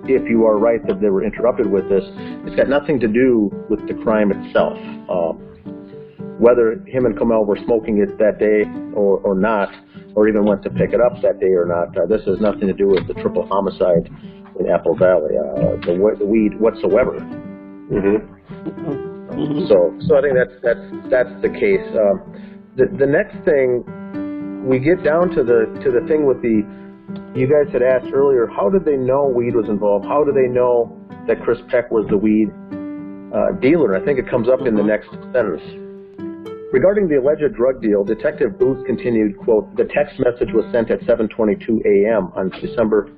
if you are right that they were interrupted with this, it's got nothing to do with the crime itself. Whether him and Komel were smoking it that day or not, or even went to pick it up that day or not, this has nothing to do with the triple homicide in Apple Valley, the weed whatsoever. So I think that's the case. The next thing, we get down to the thing with you guys had asked earlier, how did they know weed was involved? How do they know that Chris Peck was the weed dealer? I think it comes up in the next sentence. Regarding the alleged drug deal, Detective Booth continued, quote, "The text message was sent at 7:22 a.m. on December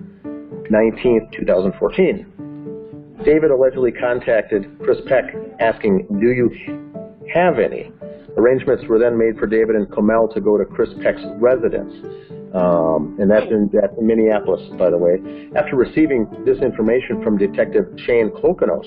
19th, 2014. David allegedly contacted Chris Peck asking, 'Do you have any?' Arrangements were then made for David and Komel to go to Chris Peck's residence. And that's in Minneapolis, by the way. After receiving this information from Detective Shane Klokonos,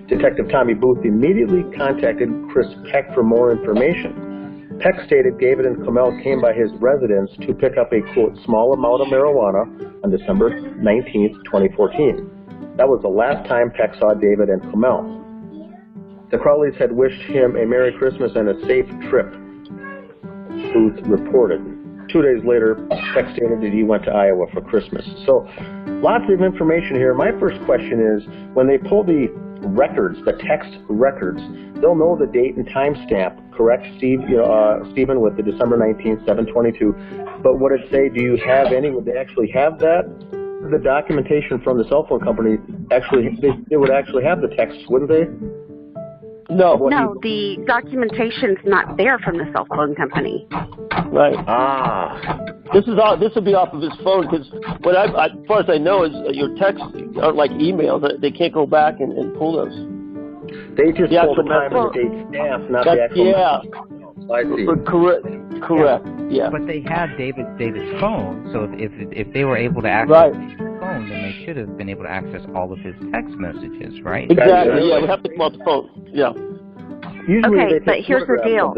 Detective Tommie Booth immediately contacted Chris Peck for more information. Peck stated David and Komel came by his residence to pick up a, quote, small amount of marijuana on December 19th, 2014. That was the last time Peck saw David and Komel. The Crowleys had wished him a Merry Christmas and a safe trip, Booth reported. 2 days later, Peck stated that he went to Iowa for Christmas. So, lots of information here. My first question is, when they pull the records, the text records, they'll know the date and time stamp, correct, Stephen, with the December 19th, 7:22. But would it say, do you have any? Would they actually have that? The documentation from the cell phone company, they would actually have the text, wouldn't they? No, the documentation's not there from the cell phone company. Right. This will be off of his phone, because what as far as I know is your texts aren't like emails. They can't go back and pull those. They just pull the time and the date stamp, not the actual. Yeah. I see. Correct. Yeah. But they had David's phone, so if they were able to access his phone, then they should have been able to access all of his text messages, right? Exactly. Yeah, we have to come off the phone. Yeah. Usually okay, but here's the deal.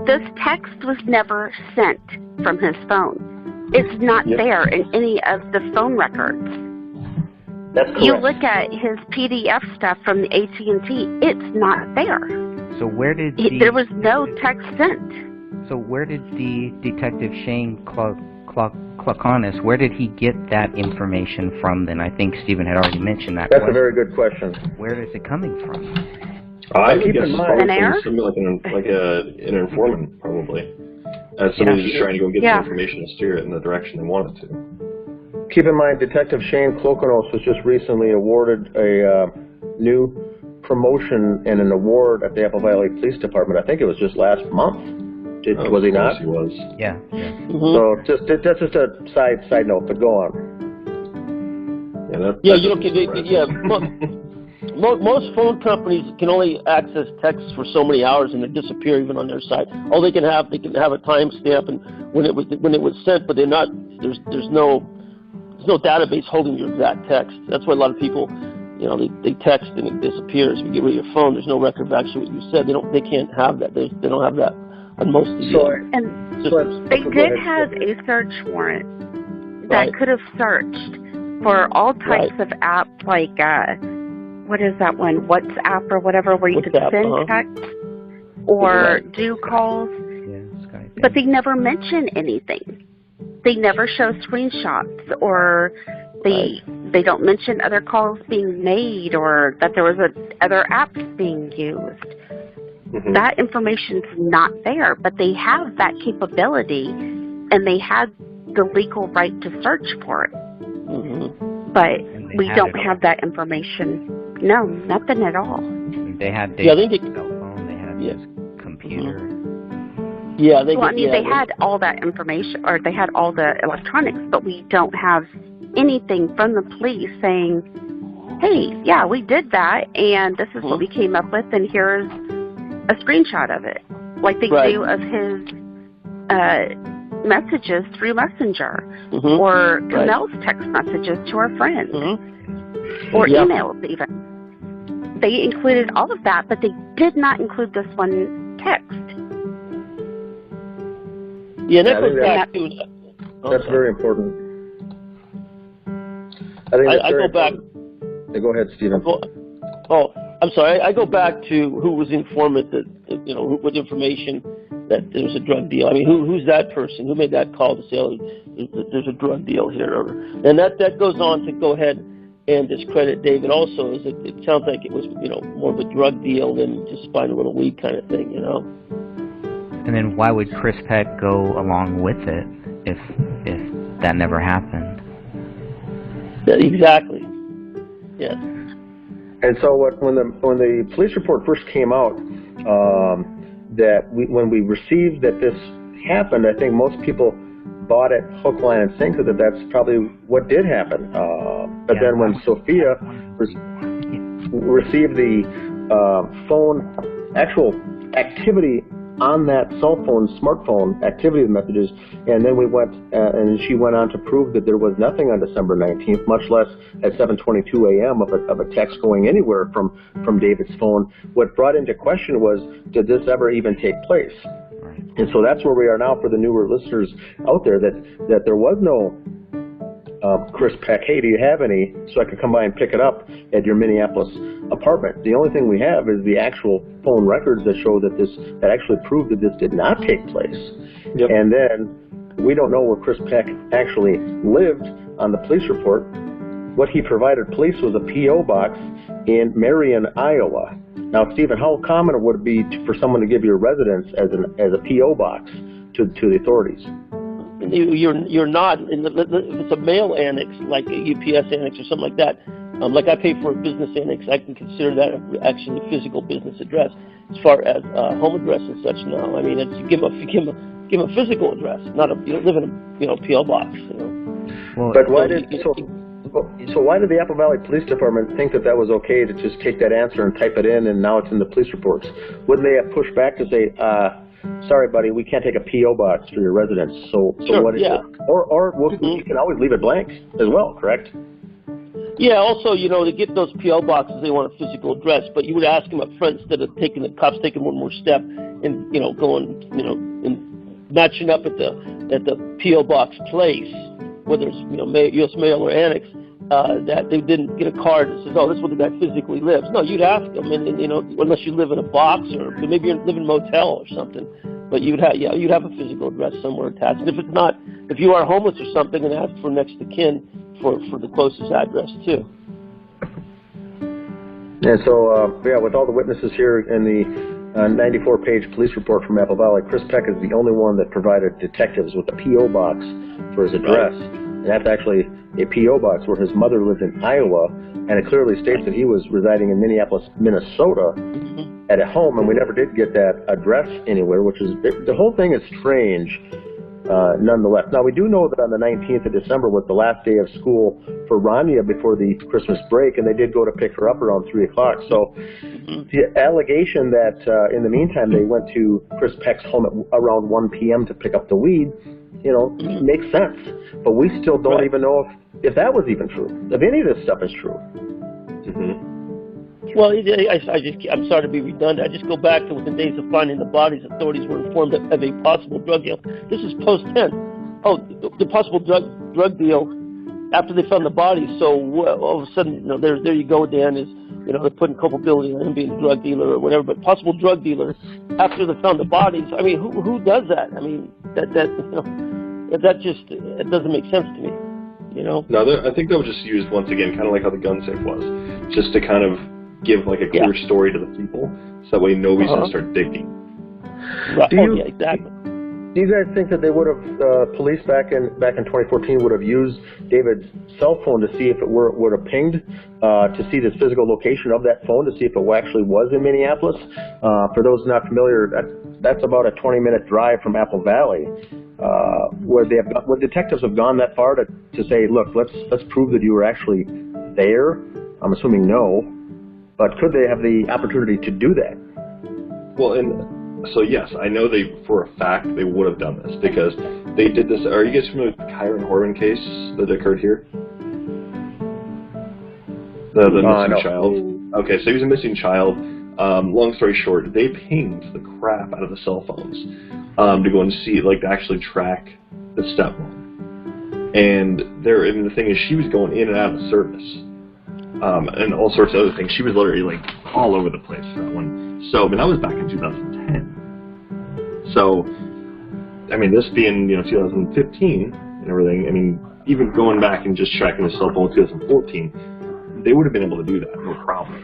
This text was never sent from his phone. It's not there in any of the phone records. That's correct. You look at his PDF stuff from the AT&T, it's not there. So where did there was no text sent. So where did the Detective Shane Klokonos, where did he get that information from then? I think Stephen had already mentioned that. That's a very good question. Where is it coming from? I would guess An air? something like an informant, probably. As somebody who's trying to go get the information and steer it in the direction they want it to. Keep in mind, Detective Shane Klokonos was just recently awarded a new promotion and an award at the Apple Valley Police Department. I think it was just last month. Was he not? He was. Yeah. So that's just a side note, but go on. Most phone companies can only access texts for so many hours and they disappear even on their site. All they can have a timestamp and when it was sent, but they're not. There's no database holding your exact text. That's why a lot of people, they text and it disappears. If you get rid of your phone, there's no record of actually what you said. They can't have that. They don't have that on most of the systems. They did have a search warrant that could have searched for all types of apps like what is that one? WhatsApp or whatever, where you could send text or do calls. But they never mention anything. They never show screenshots, or they don't mention other calls being made, or that there was other apps being used. Mm-hmm. That information's not there, but they have that capability, and they had the legal right to search for it. Mm-hmm. But we don't have that information. No, nothing at all. They had David's cell phone. They had his computer. Mm-hmm. They had all that information, or they had all the electronics, but we don't have anything from the police saying, hey, yeah, we did that, and this is what we came up with, and here's a screenshot of it, like they do of his messages through Messenger, or Komel's text messages to our friends, or emails even. They included all of that, but they did not include this one text. That goes back to... That's very important. I go back... Go ahead, Stephen. I'm sorry. I go back to who was the informant that, with information that there was a drug deal. I mean, who's that person? Who made that call to say, there's a drug deal here? And that goes on to go ahead and discredit David also. It sounds like it was, more of a drug deal than just buying a little weed kind of thing, And then why would Chris Peck go along with it if that never happened? Exactly. Yes. And so when the police report first came out, when we received that this happened, I think most people bought it hook, line, and sinker that that's probably what did happen. But then when Sophia received the phone actual activity on that cell phone, smartphone activity messages, and then we went and she went on to prove that there was nothing on December 19th, much less at 7:22 a.m. of a text going anywhere from David's phone. What brought into question was, did this ever even take place? And so that's where we are now for the newer listeners out there, that there was no Chris Peck, hey, do you have any, so I could come by and pick it up at your Minneapolis apartment. The only thing we have is the actual phone records that show that actually prove that this did not take place. Yep. And then we don't know where Chris Peck actually lived on the police report. What he provided police was a P.O. box in Marion, Iowa. Now, Stephen, how common would it be for someone to give you a residence as a P.O. box to the authorities? You're not, if it's a mail annex, like a UPS annex or something like that, like I pay for a business annex, I can consider that actually a physical business address. As far as home address and such, no. I mean, you give him a physical address, not you don't live in a P.O. box. Well, but why did the Apple Valley Police Department think that was okay to just take that answer and type it in, and now it's in the police reports? Wouldn't they have pushed back to say, sorry, buddy, we can't take a P.O. box for your residence. So what is it? Or you can always leave it blank as well, correct? Yeah, also, to get those P.O. boxes, they want a physical address, but you would ask them up front instead of the cops taking one more step and, going, and matching up at the P.O. box place, whether it's, U.S. mail or annex, that they didn't get a card that says, oh, this is where the guy physically lives. No, you'd ask them, and unless you live in a box or maybe you live in a motel or something, but you'd have a physical address somewhere attached. And if it's not if you are homeless or something, and ask for next of kin for the closest address too. And so, yeah, with all the witnesses here in the 94-page police report from Apple Valley, Chris Peck is the only one that provided detectives with a P.O. box for his address. And that's actually a P.O. box where his mother lived in Iowa, and it clearly states that he was residing in Minneapolis, Minnesota at a home, and we never did get that address anywhere, which is, the whole thing is strange. Nonetheless. Now, we do know that on the 19th of December was the last day of school for Raniya before the Christmas break, and they did go to pick her up around 3 o'clock. So the allegation that in the meantime they went to Chris Peck's home at around 1 p.m. to pick up the weed, makes sense. But we still don't even know if that was even true, if any of this stuff is true. Well, I'm sorry to be redundant. I just go back to within days of finding the bodies, authorities were informed of a possible drug deal. This is post-10. Oh, the possible drug deal after they found the bodies. So all of a sudden, there you go, Dan, is, they're putting culpability on him being a drug dealer or whatever, but possible drug dealer after they found the bodies. I mean, who does that? I mean, it doesn't make sense to me, No, I think that was just used once again, kind of like how the gun safe was, just to kind of give like a clear story to the people, so that way nobody's going to start digging. Right. Exactly. Do you guys think that they would have, police back in 2014 would have used David's cell phone to see if it would have pinged, to see the physical location of that phone, to see if it actually was in Minneapolis? For those not familiar, that's about a 20-minute drive from Apple Valley. Where detectives have gone that far to say, look, let's prove that you were actually there. I'm assuming no. But could they have the opportunity to do that? Well, and so yes, I know for a fact they would have done this because they did this. Are you guys familiar with the Kyron Horman case that occurred here? The missing child. Okay, so he was a missing child. Long story short, they pinged the crap out of the cell phones to go and see, to actually track the stepmom. And the thing is, she was going in and out of service. And all sorts of other things. She was literally all over the place for that one. So, that was back in 2010. So, this being 2015 and everything. Even going back and just tracking the cell phone in 2014, they would have been able to do that, no problem.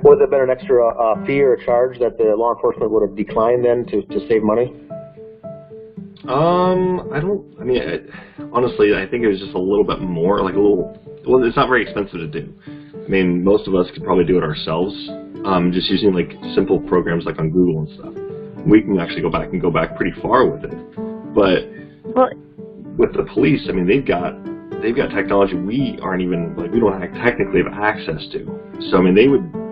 Would there have been an extra fee or a charge that the law enforcement would have declined then to save money? Honestly, I think it was just a little bit more, well, it's not very expensive to do. Most of us could probably do it ourselves, just using simple programs on Google and stuff. We can actually go back pretty far with it. But with the police, they've got technology we aren't even, we don't technically have access to. So,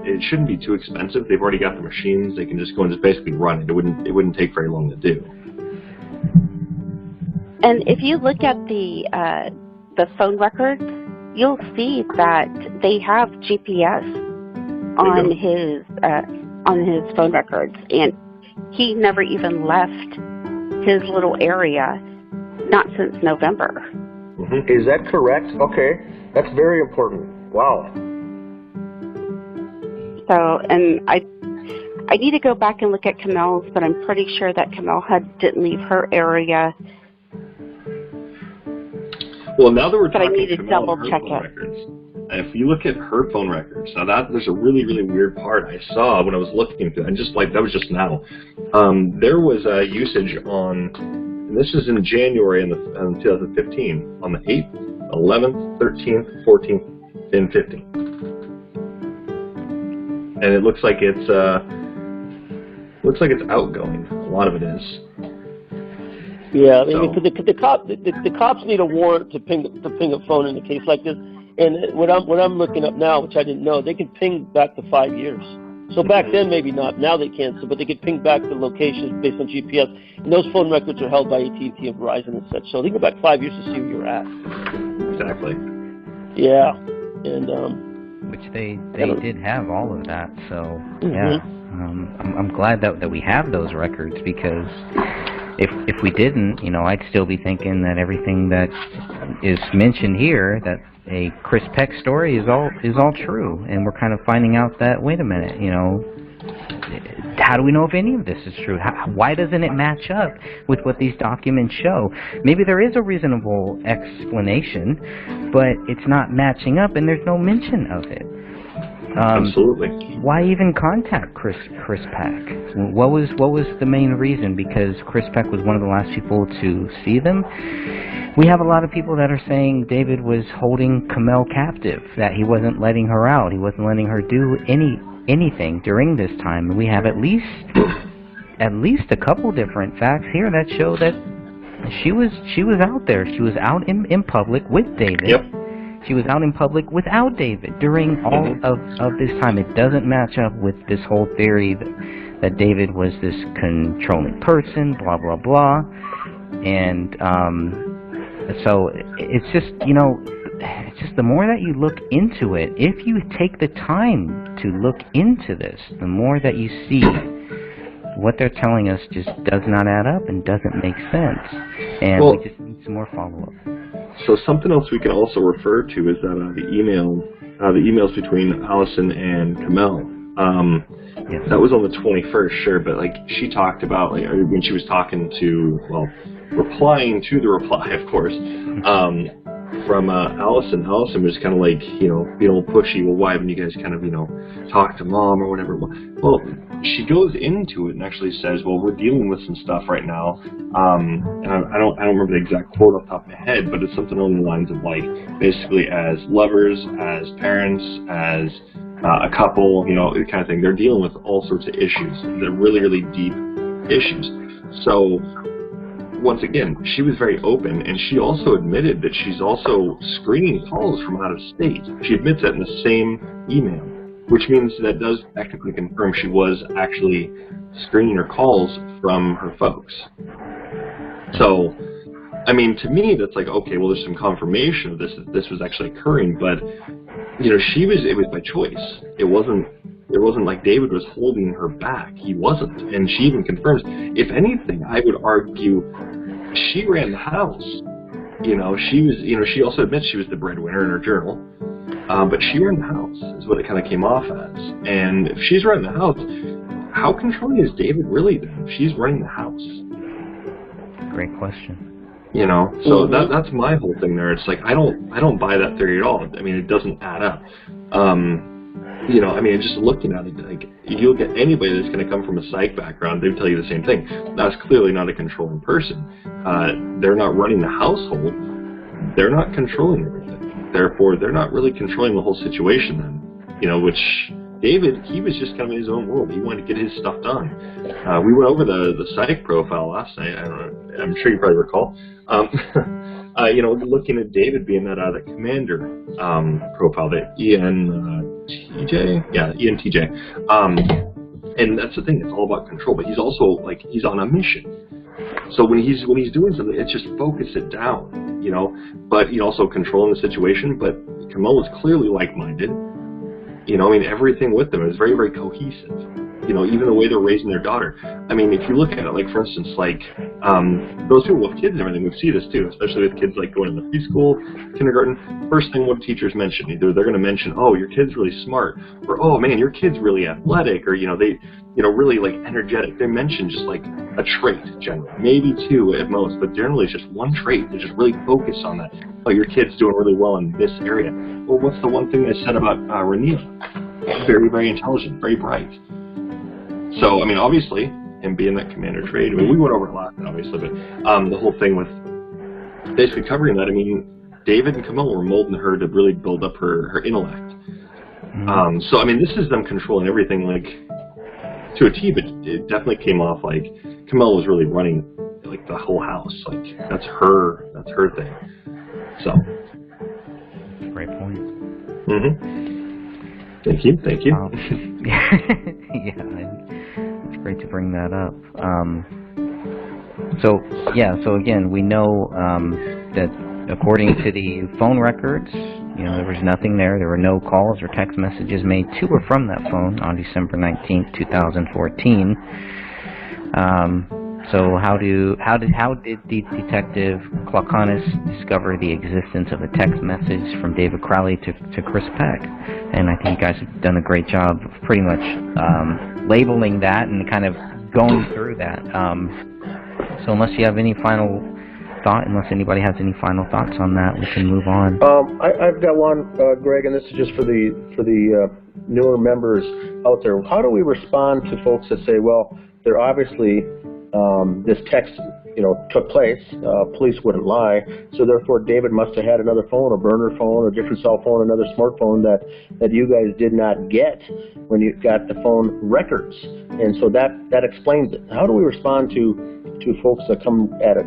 it shouldn't be too expensive. They've already got the machines. They can just go and just basically run it. It wouldn't take very long to do. And if you look at the phone records, you'll see that they have GPS on his phone records, and he never even left his little area, not since November. Is that correct? Okay, that's very important. Wow. So, and I need to go back and look at Komel's, but I'm pretty sure that Komel didn't leave her area. Well, now that we're talking, but I need to double check it. Records, if you look at her phone records, now there's a really, really weird part I saw when I was looking through, and that was just now. There was a usage on, and this is in January in 2015, on the 8th, 11th, 13th, 14th, and 15th. And it looks like it's outgoing. A lot of it is. Yeah, the cops need a warrant to ping a phone in a case like this. And what I'm looking up now, which I didn't know, they can ping back to 5 years. So back then maybe not. Now they can't. But they could ping back the locations based on GPS. And those phone records are held by AT&T and Verizon and such. So they go back 5 years to see where you're at. Exactly. Yeah, and which they did have all of that. So yeah, I'm glad that we have those records, because if we didn't, I'd still be thinking that everything that is mentioned here, that a Chris Peck story is all true, and we're kind of finding out that, wait a minute, how do we know if any of this is true? Why doesn't it match up with what these documents show? Maybe there is a reasonable explanation, but it's not matching up, and there's no mention of it. Absolutely. Why even contact Chris Peck? What was the main reason? Because Chris Peck was one of the last people to see them. We have a lot of people that are saying David was holding Komel captive, that he wasn't letting her out, he wasn't letting her do anything during this time. And we have at least a couple different facts here that show that she was out there. She was out in public with David. Yep. She was out in public without David during all of this time. It doesn't match up with this whole theory that David was this controlling person, blah, blah, blah. And so it's just, it's just the more that you look into it, if you take the time to look into this, the more that you see what they're telling us just does not add up and doesn't make sense. And we just need some more follow-up. So something else we can also refer to is that the emails between Allison and Komel. Yes. That was on the 21st, sure, but like she talked about when she was talking to, replying to the reply, of course, from Allison. Allison was kind of like, being a little pushy. Well, why haven't you guys kind of, talked to mom or whatever? Well, she goes into it and actually says, well, we're dealing with some stuff right now. And I don't remember the exact quote off the top of my head, but it's something along the lines of like, basically as lovers, as parents, as a couple, kind of thing. They're dealing with all sorts of issues. They're really, really deep issues. So, once again, she was very open, and she also admitted that she's also screening calls from out of state. She admits that in the same email, which means that does technically confirm she was actually screening her calls from her folks. So, I mean, to me, that's like, okay, well, there's some confirmation of this was actually occurring, but, it was by choice. It wasn't like David was holding her back. He wasn't. And she even confirms, if anything, I would argue she ran the house. She was, she also admits she was the breadwinner in her journal. But she ran the house, is what it kind of came off as. And if she's running the house, how controlling is David really then? If she's running the house? Great question. So that's my whole thing there. It's like, I don't buy that theory at all. I mean, it doesn't add up. Just looking at it, like, you look at anybody that's going to come from a psych background, they would tell you the same thing. That's clearly not a controlling person. They're not running the household. They're not controlling everything. Therefore, they're not really controlling the whole situation then. Which David, he was just kind of in his own world. He wanted to get his stuff done. We went over the psych profile last night. I don't know. I'm sure you probably recall. Looking at David being that commander profile, the ENTJ. And that's the thing. It's all about control. But he's also he's on a mission. So when he's doing something, it's just focus it down. But also controlling the situation. But Komel was clearly like-minded. Everything with them is very, very cohesive. Even the way they're raising their daughter. I mean, if you look at it, for instance, those people with kids and everything, we see this too, especially with kids going into preschool, kindergarten. First thing what teachers mention, either they're going to mention, oh, your kid's really smart, or oh man, your kid's really athletic, or they, really energetic. They mention just a trait generally, maybe two at most, but generally it's just one trait. They just really focus on that. Oh, your kid's doing really well in this area. Well, what's the one thing they said about Raniya? Very, very intelligent, very bright. So, I mean, obviously, him being that commander trait, we went over it a lot, obviously, but the whole thing with basically covering that, David and Komel were molding her to really build up her intellect. So, this is them controlling everything, to a T, but it definitely came off Komel was really running, the whole house. That's her thing. So. Great point. Thank you. Yeah, it's great to bring that up. So again, we know that according to the phone records, there was nothing there. There were no calls or text messages made to or from that phone on December 19th, 2014. So how did the Detective Klokonos discover the existence of a text message from David Crowley to Chris Peck? And I think you guys have done a great job of pretty much labeling that and kind of going through that. So unless you have any final thought, unless anybody has any final thoughts on that, we can move on. I've got one, Greg, and this is just for the newer members out there. How do we respond to folks that say, well, they're obviously this text, took place. Police wouldn't lie, so therefore David must have had another phone, a burner phone, a different cell phone, another smartphone that you guys did not get when you got the phone records, and so that explains it. How do we respond to folks that come at it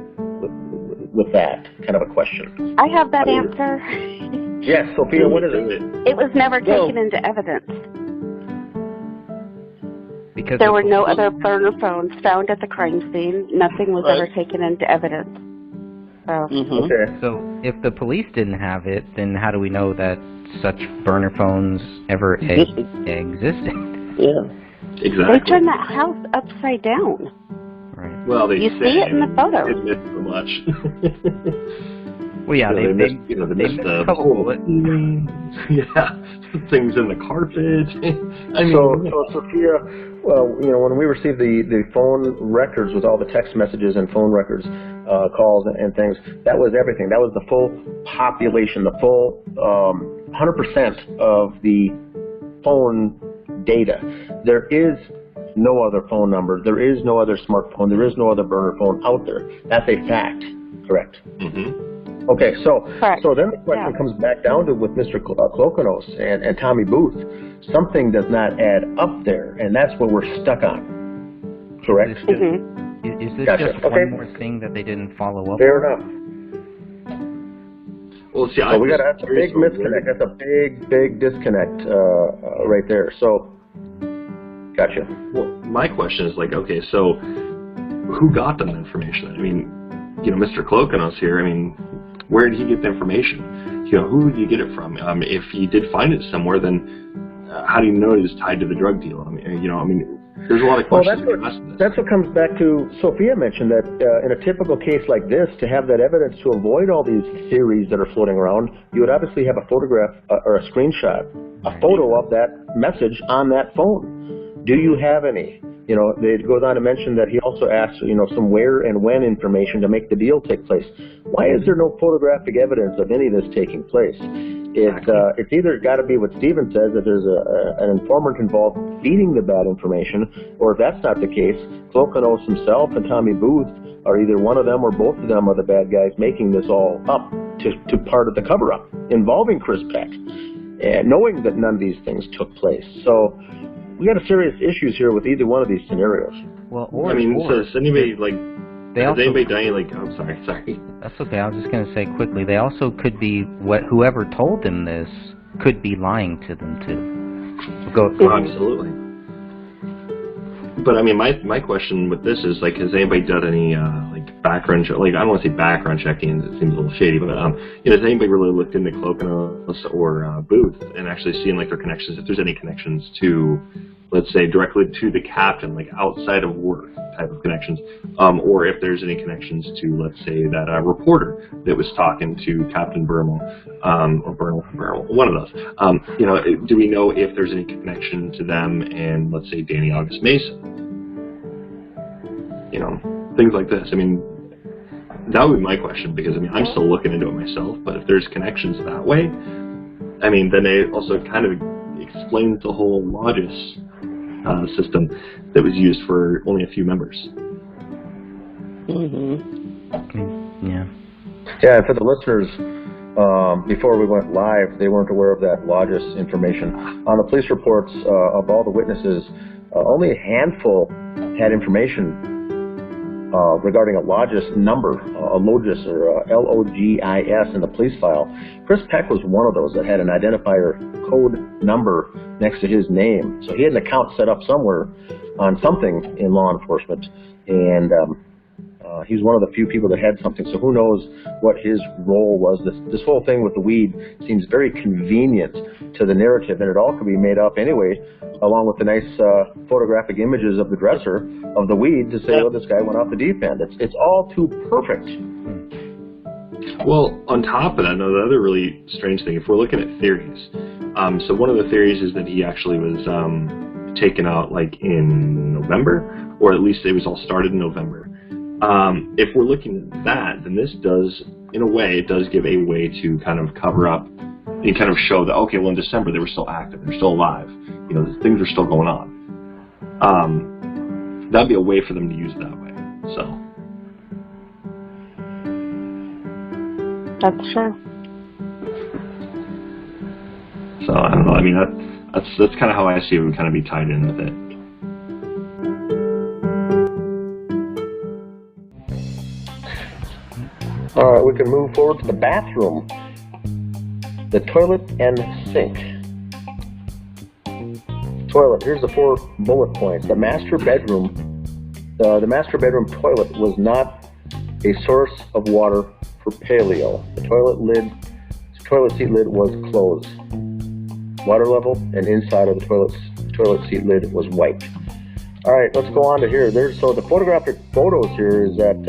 with that kind of a question? I have that answer. Yes, Sophia, what is it? It was never taken into evidence. Because there were no other burner phones found at the crime scene. Nothing was ever taken into evidence. So. Okay. So if the police didn't have it, then how do we know that such burner phones ever existed? Yeah. Exactly. They turned that house upside down. Right. Well, you see it in the photo. It missed so much. Well, yeah, they missed the couple bullets. Yeah, things in the carpet. I mean, so Sophia, well, when we received the phone records with all the text messages and phone records, calls and things, that was everything. That was the full population, the full 100% of the phone data. There is no other phone number. There is no other smartphone. There is no other burner phone out there. That's a fact. Correct. Mm-hmm. Okay, so Correct. So then the question comes back down to with Mr. Klokonos and Tommie Booth. Something does not add up there, and that's what we're stuck on. Correct? Mm-hmm. Is this Gotcha. just Okay. one more thing that they didn't follow up Fair on? Well, see, That's a big misconnect. That's a big disconnect right there. So, gotcha. Well, my question is okay, so who got them information? I mean, Mr. Klokonos here, I mean, where did he get the information? Who did he get it from? If he did find it somewhere, then how do you know it is tied to the drug deal? I mean, there's a lot of questions. That's what comes back to Sophia mentioned that in a typical case like this, to have that evidence to avoid all these theories that are floating around, you would obviously have a photograph or a screenshot, a photo of that message on that phone. Do you have any? It goes on to mention that he also asked, some where and when information to make the deal take place. Why is there no photographic evidence of any of this taking place? It's either got to be what Stephen says, that there's an informant involved feeding the bad information, or if that's not the case, Klokonos himself and Tommie Booth are either one of them or both of them are the bad guys making this all up to part of the cover-up involving Chris Peck, and knowing that none of these things took place. So we got serious issues here with either one of these scenarios. Well, so is anybody anybody dying? I'm sorry. That's okay. I was just going to say quickly, they also could be whoever told them this could be lying to them too. Absolutely. But I mean, my question with this is has anybody done any background check? I don't want to say background checking; it seems a little shady. But has anybody really looked into Klokonos or Booth and actually seen their connections? If there's any connections to, let's say, directly to the captain, outside of work type of connections, or if there's any connections to, let's say, that reporter that was talking to Captain Bermel, or Bermel, one of those. Do we know if there's any connection to them and, let's say, Danny August Mason? Things like this. I mean, that would be my question, because I'm still looking into it myself. But if there's connections that way, then it also kind of explains the whole Lodges system that was used for only a few members. Mm-hmm. Yeah. Yeah, for the listeners, before we went live, they weren't aware of that Lodges information. On the police reports of all the witnesses, only a handful had information regarding a Lodges number, a Logis or Logis in the police file. Chris Peck was one of those that had an identifier code number next to his name. So he had an account set up somewhere on something in law enforcement, and he's one of the few people that had something. So who knows what his role was. This whole thing with the weed seems very convenient to the narrative, and it all could be made up anyway, along with the nice photographic images of the dresser of the weed to say, oh, this guy went off the deep end. It's all too perfect. Well, on top of that, the other really strange thing, if we're looking at theories, so one of the theories is that he actually was taken out like in November, or at least it was all started in November. If we're looking at that, then this does, in a way, it does give a way to kind of cover up and kind of show that, okay, well, in December they were still active, they're still alive, you know, things are still going on. That'd be a way for them to use it that way. So That's true. So I don't know. I mean, that's kind of how I see it would kind of be tied in with it. All right, we can move forward to the bathroom, the toilet and sink. Toilet. Here's the 4 bullet points. The master bedroom. The master bedroom toilet was not a source of water for paleo. The toilet seat lid was closed. Water level and inside of the toilet seat lid was wiped. All right, let's go on to here. So the photographic photos here is that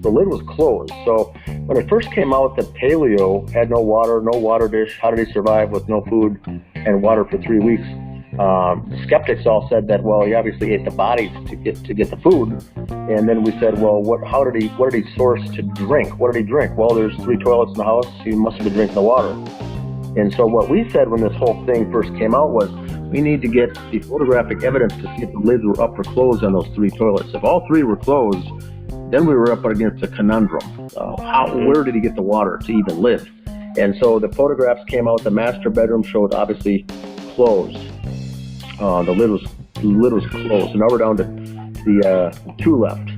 the lid was closed. So when it first came out that paleo had no water dish, how did he survive with no food and water for 3 weeks? The skeptics all said that, well, he obviously ate the bodies to get the food. And then we said, well, what did he source to drink? What did he drink? Well, there's 3 toilets in the house. He must have been drinking the water. And so what we said when this whole thing first came out was, we need to get the photographic evidence to see if the lids were up or closed on those 3 toilets. If all 3 were closed, then we were up against a conundrum. Where did he get the water to even live? And so the photographs came out. The master bedroom showed obviously closed. The lid was closed. So now we're down to the 2 left.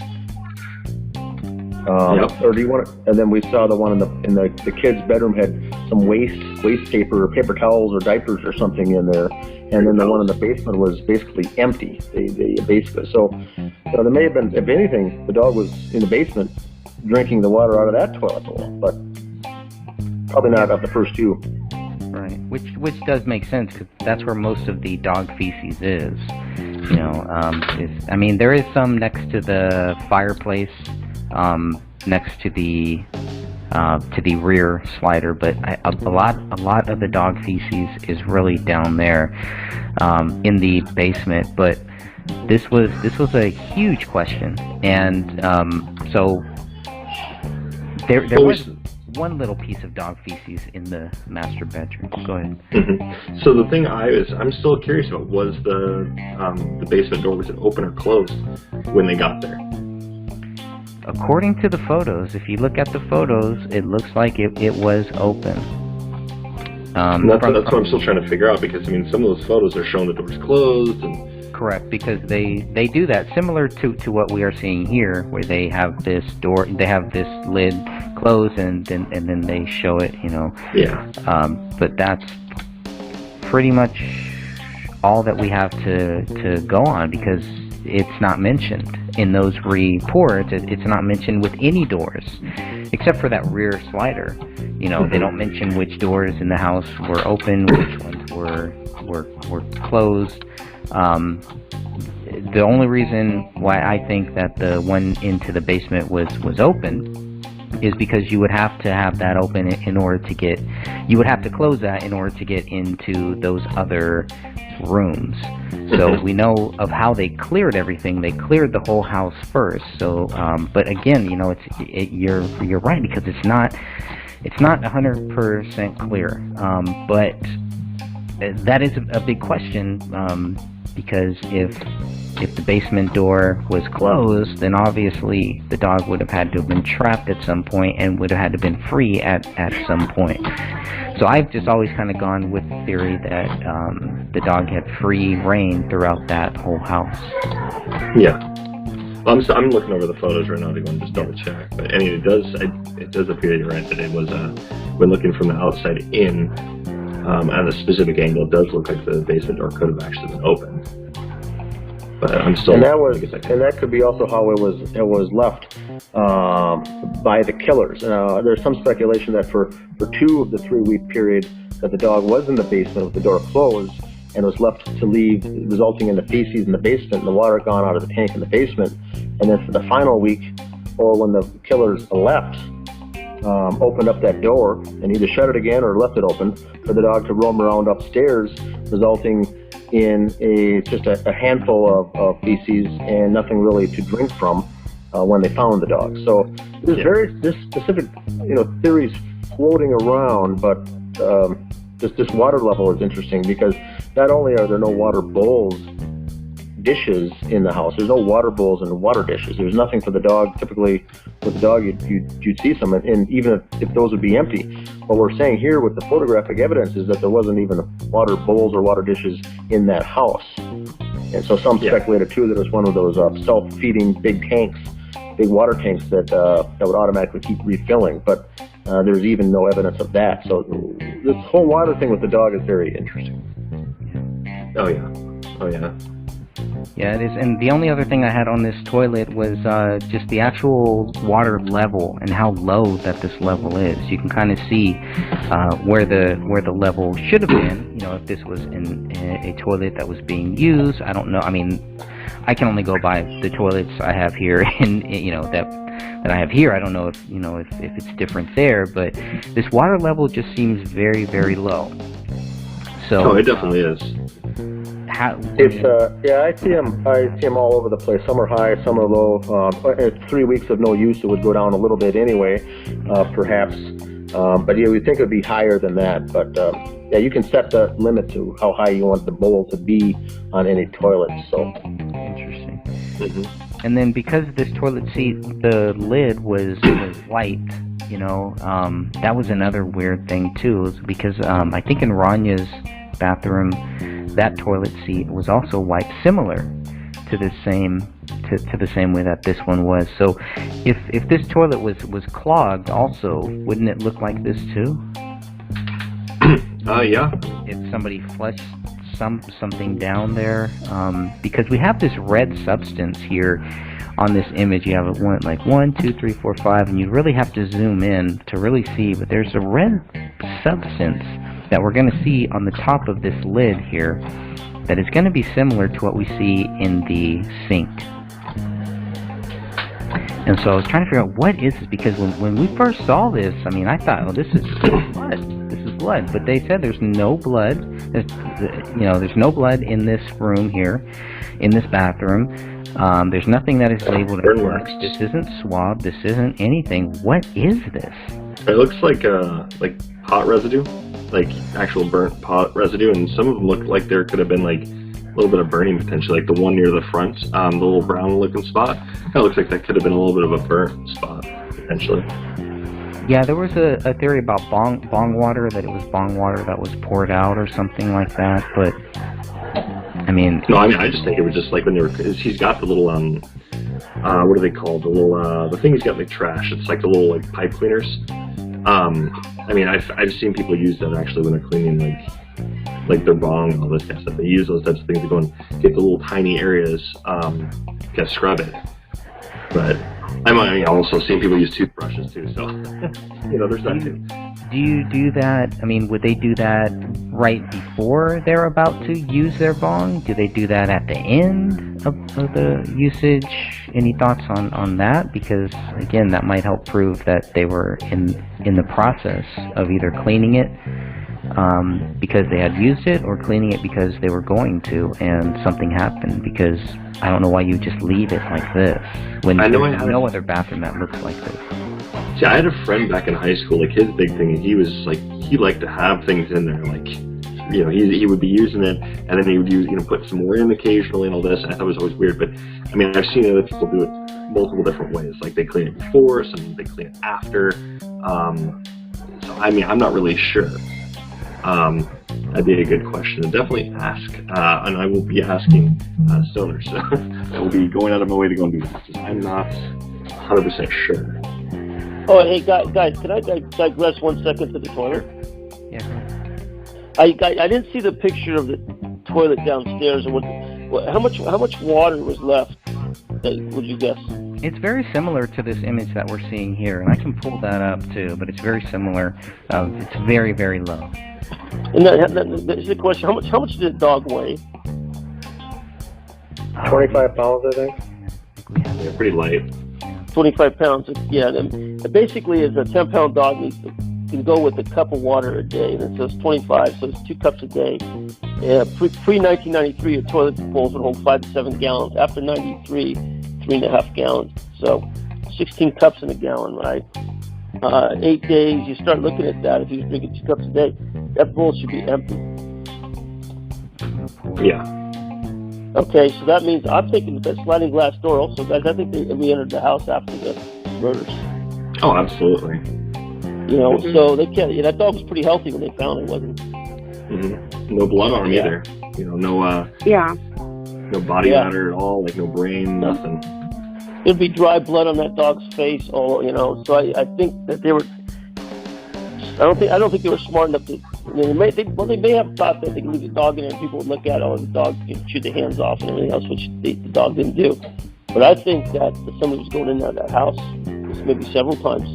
Yep. Or do you want to? And then we saw the one in the kid's bedroom had some waste paper, or paper towels, or diapers, or something in there. And then the one in the basement was basically empty. Basically, so there may have been, if anything, the dog was in the basement drinking the water out of that toilet bowl, but probably not of the first 2. Right, which does make sense, because that's where most of the dog feces is. You know, I mean, there is some next to the fireplace, next to the rear slider, but a lot of the dog feces is really down there in the basement. But this was a huge question, and so there was one little piece of dog feces in the master bedroom. Go ahead. Mm-hmm. So the thing I'm still curious about was the basement door, was it open or closed when they got there? According to the photos, if you look at the photos, it looks like it was open. That's what I'm still trying to figure out, because I mean, some of those photos are showing the doors closed and. Correct, because they do that similar to what we are seeing here, where they have this lid closed and then they show it, you know. Yeah. But that's pretty much all that we have to go on, because it's not mentioned in those reports. It's not mentioned with any doors, except for that rear slider. You know, they don't mention which doors in the house were open, which ones were closed. The only reason why I think that the one into the basement was open is because you would have to have that open in order to get, you would have to close that in order to get into those other rooms. So we know of how they cleared everything. They cleared the whole house first. So, but again, you know, you're right, because it's not 100% clear. But that is a big question, because if the basement door was closed, then obviously the dog would have had to have been trapped at some point and would have had to have been free at some point. So I've just always kind of gone with the theory that the dog had free reign throughout that whole house. Yeah. Well, I'm looking over the photos right now to go and just double check. But I mean, it does appear you're right that it was when looking from the outside in. At a specific angle, it does look like the basement door could have actually been open. But I'm still. And that could be also how it was left by the killers. There's some speculation that for 2 of the 3-week period that the dog was in the basement with the door closed and was left to leave, resulting in the feces in the basement and the water gone out of the tank in the basement. And then for the final week, or when the killers left, opened up that door and either shut it again or left it open for the dog to roam around upstairs, resulting in just a handful of feces and nothing really to drink from when they found the dog. So there's this specific theories floating around, but this water level is interesting because not only are there no water bowls, dishes in the house, there's no water bowls and water dishes. There's nothing for the dog. Typically, with the dog, you'd see some, and even if those would be empty. What we're saying here with the photographic evidence is that there wasn't even water bowls or water dishes in that house. And so some speculated too that it was one of those self-feeding big tanks, big water tanks that would automatically keep refilling. But there's even no evidence of that. So this whole water thing with the dog is very interesting. Oh yeah. Yeah, it is. And the only other thing I had on this toilet was just the actual water level and how low that this level is. You can kind of see where the level should have been. If this was in a toilet that was being used. I don't know. I mean, I can only go by the toilets I have here, and that I have here. I don't know if if it's different there, but this water level just seems very, very low. So it definitely is. I see them all over the place. Some are high, some are low. At 3 weeks of no use, it would go down a little bit anyway, perhaps. But we think it would be higher than that. But you can set the limit to how high you want the bowl to be on any toilet. So interesting. Mm-hmm. And then because this toilet seat, the lid was white. That was another weird thing too, because I think in Raniya's bathroom, that toilet seat was also white, similar to the same way that this one was. So if this toilet was clogged also, wouldn't it look like this too? Yeah. If somebody flushed something down there, because we have this red substance here on this image. You have like 1, 2, 3, 4, 5, and you really have to zoom in to really see. But there's a red substance that we're going to see on the top of this lid here that is going to be similar to what we see in the sink. And so I was trying to figure out what is this, because when we first saw this, I mean, I thought, this is blood. This is blood. But they said there's no blood. There's no blood in this room here, in this bathroom. There's nothing that is labeled as blood. This isn't swabbed. This isn't anything. What is this? It looks like pot residue, like actual burnt pot residue, and some of them look like there could have been like a little bit of burning potentially, like the one near the front, the little brown looking spot. Kind of looks like that could have been a little bit of a burnt spot potentially. Yeah, there was a theory about bong water, that it was bong water that was poured out or something like that, but I just think it was just like when they were, he's got the little what are they called, the little the thing he's got in the trash, it's like the little like pipe cleaners. I've seen people use that actually when they're cleaning like their bong and all this kind of stuff. They use those types of things to go and get the little tiny areas, to scrub it. But I've also seen people use toothbrushes too, so there's that too. Do you do that? Would they do that right before they're about to use their bong? Do they do that at the end of the usage? Any thoughts on that? Because again, that might help prove that they were in the process of either cleaning it because they had used it, or cleaning it because they were going to, and something happened. Because I don't know why you just leave it like this when there's no other bathroom that looks like this. See, I had a friend back in high school, like his big thing, he was like, he liked to have things in there, like, he would be using it, and then he would use, put some more in occasionally and all this, and I thought it was always weird, but, I've seen other people do it multiple different ways, like they clean it before, some they clean it after, I'm not really sure. That'd be a good question to definitely ask, and I will be asking stoners, I will be going out of my way to go and do this, because I'm not 100% sure. Oh, hey, guys, can I digress 1 second to the toilet? Yeah. I didn't see the picture of the toilet downstairs. And how much water was left? Would you guess? It's very similar to this image that we're seeing here, and I can pull that up too. But it's very similar. It's very, very low. And that's the question: how much did the dog weigh? 25 pounds, I think. Yeah, pretty light. 25 pounds. Yeah. Basically, is a 10-pound dog needs can go with a cup of water a day, and it says 25, so it's 2 cups a day. Pre-1993, a toilet bowls would hold 5 to 7 gallons. After 93, 3.5 gallons. So 16 cups in a gallon, right? 8 days, you start looking at that. If he was drinking 2 cups a day, that bowl should be empty. Yeah. Okay, so that means I'm thinking that sliding glass door also, guys, I think we entered the house after the murders. Oh, absolutely. You know, so they can't. That dog was pretty healthy when they found it, wasn't it? Mm-hmm. No blood on him either. You know, no no body matter at all, like no brain, nothing. There'd be dry blood on that dog's face, so I think that they were. I don't think they were smart enough to. They may have thought that they could leave the dog in there and people would look at the dog and chew the hands off and everything else, which the dog didn't do. But I think that somebody was going in there that house maybe several times.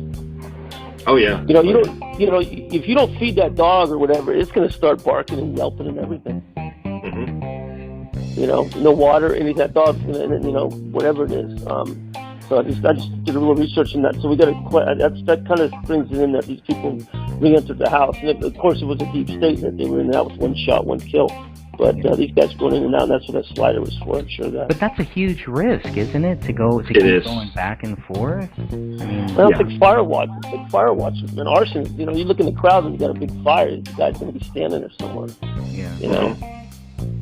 Oh yeah. You don't. If you don't feed that dog or whatever, it's going to start barking and yelping and everything. Mm-hmm. No water, anything. That dog's going to, whatever it is. So I just did a little research on that. So we got that kind of brings it in that these people re-entered the house, and of course it was a deep state that they were in. That was 1 shot, 1 kill. But these guys going in and out, and that's what that slider was for. I'm sure that. But that's a huge risk, isn't it? To keep going back and forth. I mean, it's like fire watch. It's like fire watch. And arson. You look in the crowd and you got a big fire. The guy's going to be standing there somewhere. Yeah.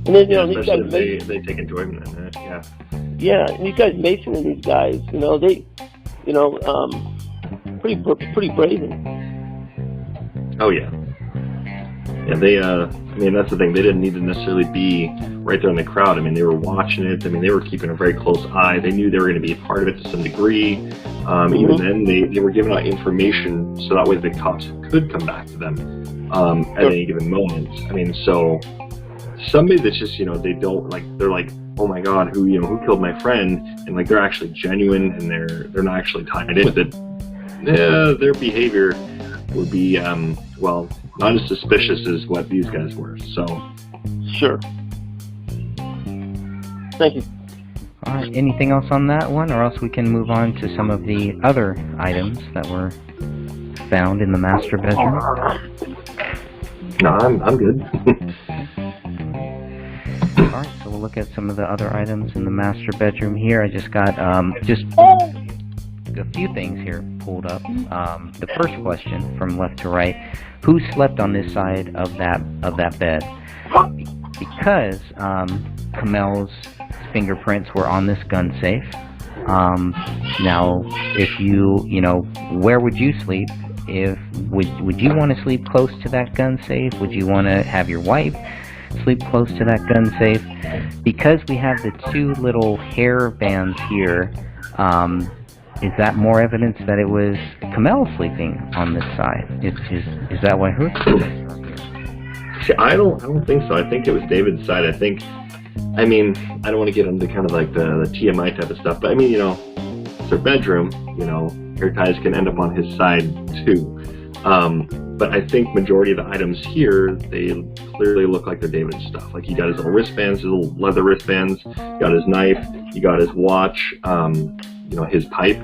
And then these guys they take enjoyment in it. Yeah. Yeah, and these guys, Mason and these guys, they, pretty brazen. Oh yeah. Yeah, they. That's the thing. They didn't need to necessarily be right there in the crowd. They were watching it. They were keeping a very close eye. They knew they were going to be a part of it to some degree. Even then, they were giving out information so that way the cops could come back to them at any given moment. So somebody that's just, they don't they're like, oh my God, who killed my friend, and they're actually genuine and they're not actually tied in with it. Their behavior would be not as suspicious as what these guys were. So sure. Thank you. All right. Anything else on that one, or else we can move on to some of the other items that were found in the master bedroom. No, I'm good. All right, so we'll look at some of the other items in the master bedroom here. I just got just a few things here pulled up. The first question from left to right: who slept on this side of that bed? Because Komel's fingerprints were on this gun safe. Now, if where would you sleep? Would you want to sleep close to that gun safe? Would you want to have your wife sleep close to that gun safe? Because we have the 2 little hair bands here, is that more evidence that it was Komel sleeping on this side? Is that why her? See, I don't think so. I think it was David's side. I don't want to get into kind of like the TMI type of stuff, but it's their bedroom. Hair ties can end up on his side too. But I think majority of the items here, they clearly look like they're David's stuff. Like he got his little wristbands, his little leather wristbands, he got his knife, he got his watch, his pipe.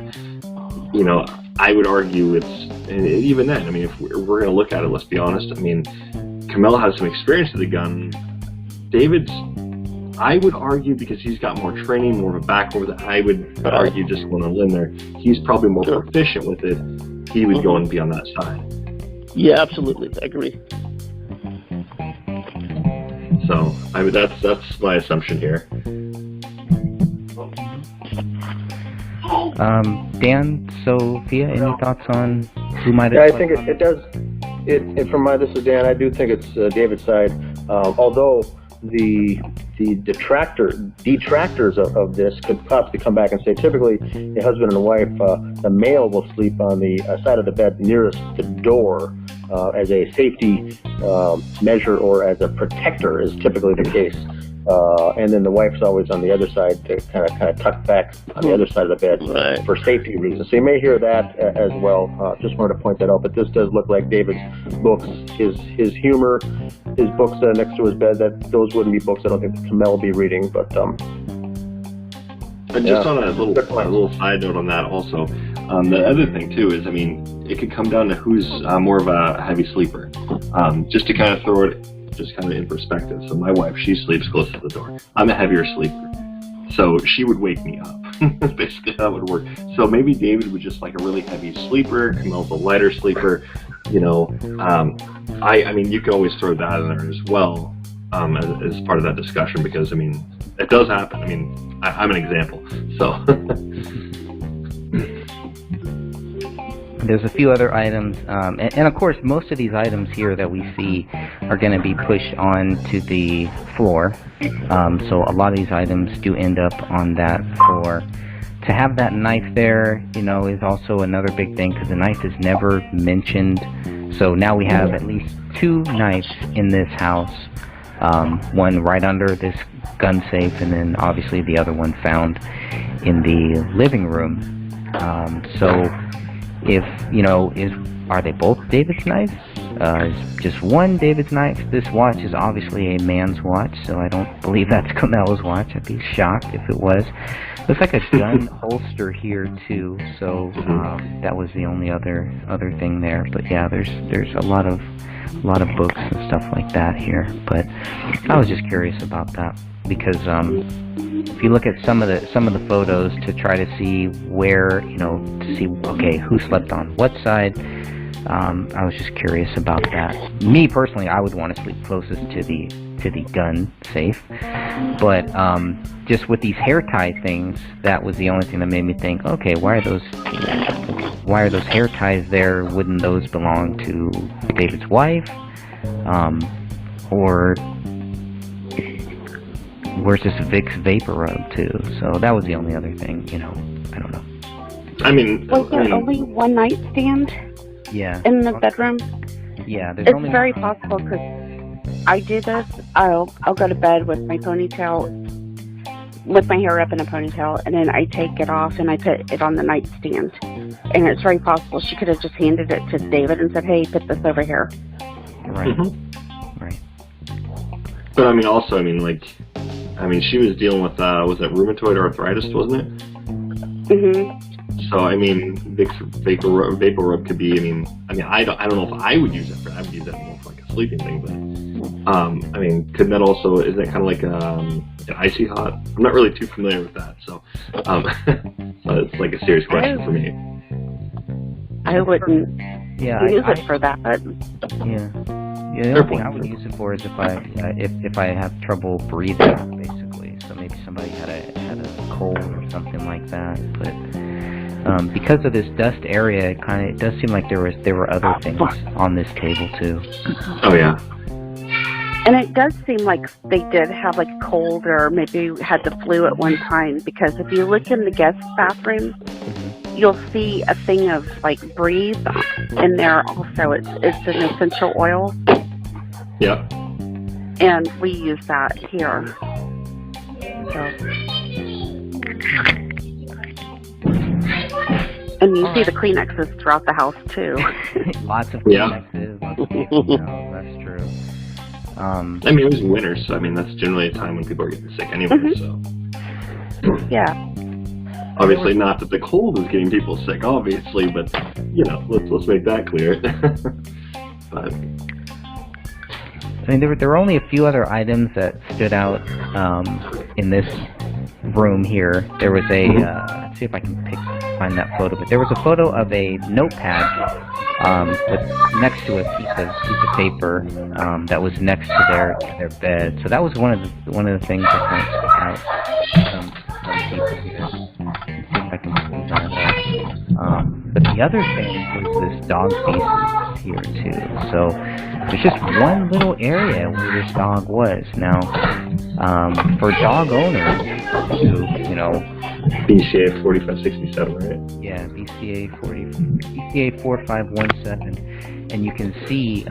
I would argue and even then, if we're going to look at it, let's be honest, Komel has some experience with the gun. David's, I would argue, because he's got more training, more of a background with it, I would argue, just going on a limb there, he's probably more proficient with it. He would go and be on that side. Yeah, absolutely. I agree. So, that's my assumption here. Dan, Sophia, any thoughts on who might have? Yeah, I think it does. This is Dan. I do think it's David's side. Although the detractors of this could possibly come back and say, typically, a husband and a wife, the male will sleep on the side of the bed nearest the door as a safety measure or as a protector is typically the case. And then the wife's always on the other side to kind of tuck back on the other side of the bed for safety reasons. So you may hear that as well. Just wanted to point that out. But this does look like David's books, his humor, his books next to his bed. Those wouldn't be books I don't think Komel will be reading. But and just on a little side note on that also, The other thing too is, I mean, it could come down to who's more of a heavy sleeper. Just to kind of throw it just kind of in perspective. So my wife, she sleeps close to the door. I'm a heavier sleeper, so she would wake me up. Basically, that would work. So maybe David was just like a really heavy sleeper. Komel's a lighter sleeper. You know, I mean, you can always throw that in there as well as part of that discussion, because I mean, it does happen. I mean, I'm an example. So. There's a few other items, and of course, most of these items here that we see are going to be pushed onto the floor. So a lot of these items do end up on that floor. To have that knife there, you know, is also another big thing, because the knife is never mentioned. So now we have at least 2 knives in this house. One right under this gun safe, and then obviously the other one found in the living room. So if, you know, are they both David's knives? Is just one David's knife? This watch is obviously a man's watch, so I don't believe that's Komel's watch. I'd be shocked if it was. Looks like a gun holster here too, so that was the only other thing there. But yeah, there's a lot of books and stuff like that here. But I was just curious about that, because if you look at some of the photos to try to see where, you know, to see, okay, who slept on what side, I was just curious about that. Me personally, I would want to sleep closest to the gun safe, but just with these hair tie things, that was the only thing that made me think, okay, why are those hair ties there? Wouldn't those belong to David's wife? Or where's this Vicks vapor rub too? So that was the only other thing, you know, I don't know. I mean, was there only one nightstand? Yeah. In the bedroom? Yeah, there's it's only very possible, because I do this. I'll go to bed with my ponytail, with my hair up in a ponytail, and then I take it off and I put it on the nightstand. And it's very possible she could have just handed it to David and said, "Hey, put this over here." Right. Right. But I mean, also, I mean, like, she was dealing with was it rheumatoid arthritis, wasn't it? Mhm. So I mean, Vicks vapor rub could be. I don't know if I would use it for that. I would use that more for like a sleeping thing. But I mean, could that also, is that kind of like an icy hot? I'm not really too familiar with that, so so it's like a serious question for me. I wouldn't use it for that. Yeah. Yeah, the only thing I would use it for is if I have trouble breathing, basically. So maybe somebody had a cold or something like that. But because of this dust area, it does seem like there were other things on this table too. Oh yeah. And it does seem like they did have like a cold, or maybe had the flu at one time, because if you look in the guest bathroom, you'll see a thing of like Breathe in there also. It's an essential oil. Yeah. And we use that here. So. And you see the Kleenexes throughout the house too. Lots of Kleenexes. Lots of people. No, that's true. It was winter, so that's generally a time when people are getting sick anyway. So. Yeah. Obviously, not that the cold is getting people sick, obviously, but let's make that clear. But there were only a few other items that stood out in this room here. There was let's see if I can find that photo. But there was a photo of a notepad next to a piece of paper that was next to their bed. So that was one of the things that kind of stuck out. Some people here. See if I can pull that up. But the other thing was this dog feces here too. So there's just one little area where this dog was. Now, for dog owners who, BCA 4567, right? Yeah, BCA 4517, and you can see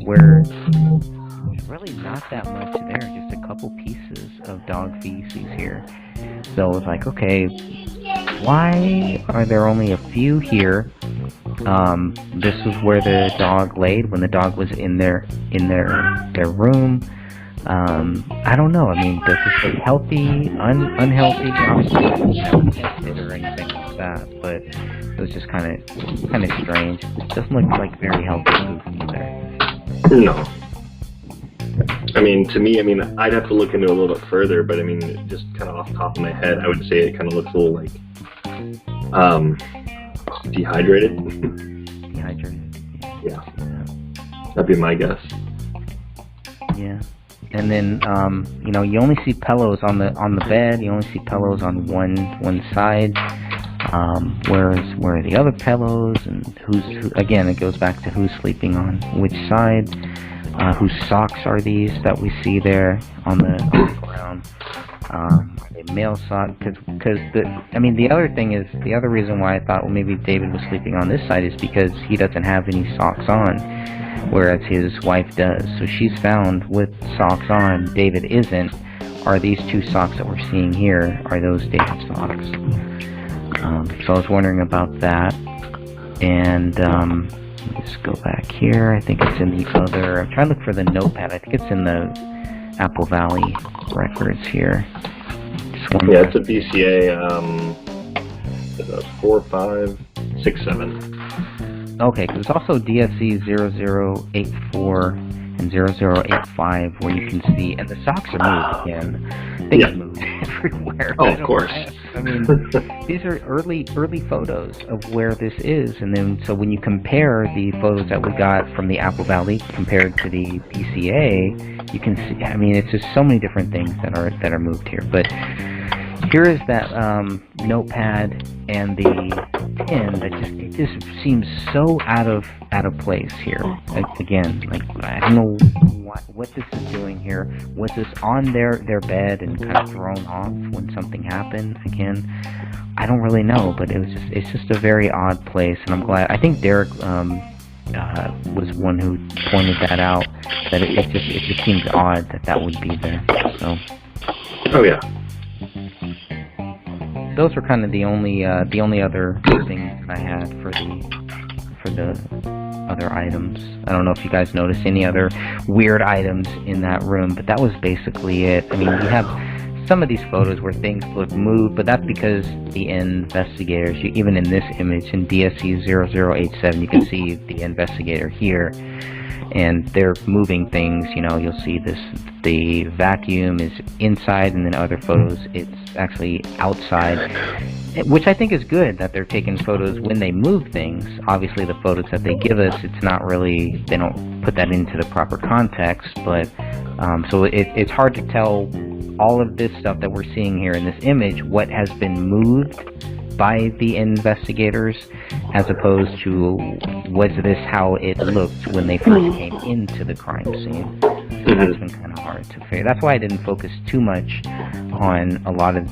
where there's really not that much there, just a couple pieces of dog feces here. So it was like, okay, why are there only a few here? This was where the dog laid when the dog was in their room. I don't know. Does this look healthy, unhealthy? Obviously, tested or anything like that, but it was just kind of strange. It doesn't look like very healthy food either. No. I mean, to me, I'd have to look into it a little bit further, but I mean, just kind of off the top of my head, I would say it kind of looks a little like dehydrated. Dehydrated. Yeah. That'd be my guess. Yeah. And then, you only see pillows on the bed. You only see pillows on one side. Where are the other pillows? And again, it goes back to who's sleeping on which side. Whose socks are these that we see there on the ground? Are they male socks? Because the other thing is, the other reason why I thought, well, maybe David was sleeping on this side is because he doesn't have any socks on, whereas his wife does. So she's found with socks on. David isn't. Are these two socks that we're seeing here, are those David's socks? So I was wondering about that. And let's go back here. I think it's in the other. I'm trying to look for the notepad. I think it's in the Apple Valley records here. Yeah, it's a BCA 4567. Okay, because it's also DSC 0084 and 0085 where you can see, and the socks are moved again. Things move everywhere. Oh, of course. These are early photos of where this is, and then so when you compare the photos that we got from the Apple Valley compared to the BCA, you can see. It's just so many different things that are moved here. But here is that notepad and the pen that it just seems so out of place here. Again, I don't know what this is doing here. Was this on their bed and kind of thrown off when something happened? Again, I don't really know, but it's just a very odd place, and I'm glad. I think Derek was one who pointed that out. That it just seems odd that would be there. So. Oh yeah. Those were kind of the only other things I had for the other items. I don't know if you guys noticed any other weird items in that room, but that was basically it. You have some of these photos where things look moved, but that's because the investigators, even in this image in DSC 0087, you can see the investigator here, and they're moving things. You'll see the vacuum is inside, and then other photos it's actually outside, which I think is good that they're taking photos when they move things. Obviously the photos that they give us, it's not really, they don't put that into the proper context, but so it's hard to tell all of this stuff that we're seeing here in this image, what has been moved by the investigators, as opposed to was this how it looked when they first came into the crime scene. So that's been kind of hard to figure. That's why I didn't focus too much on a lot of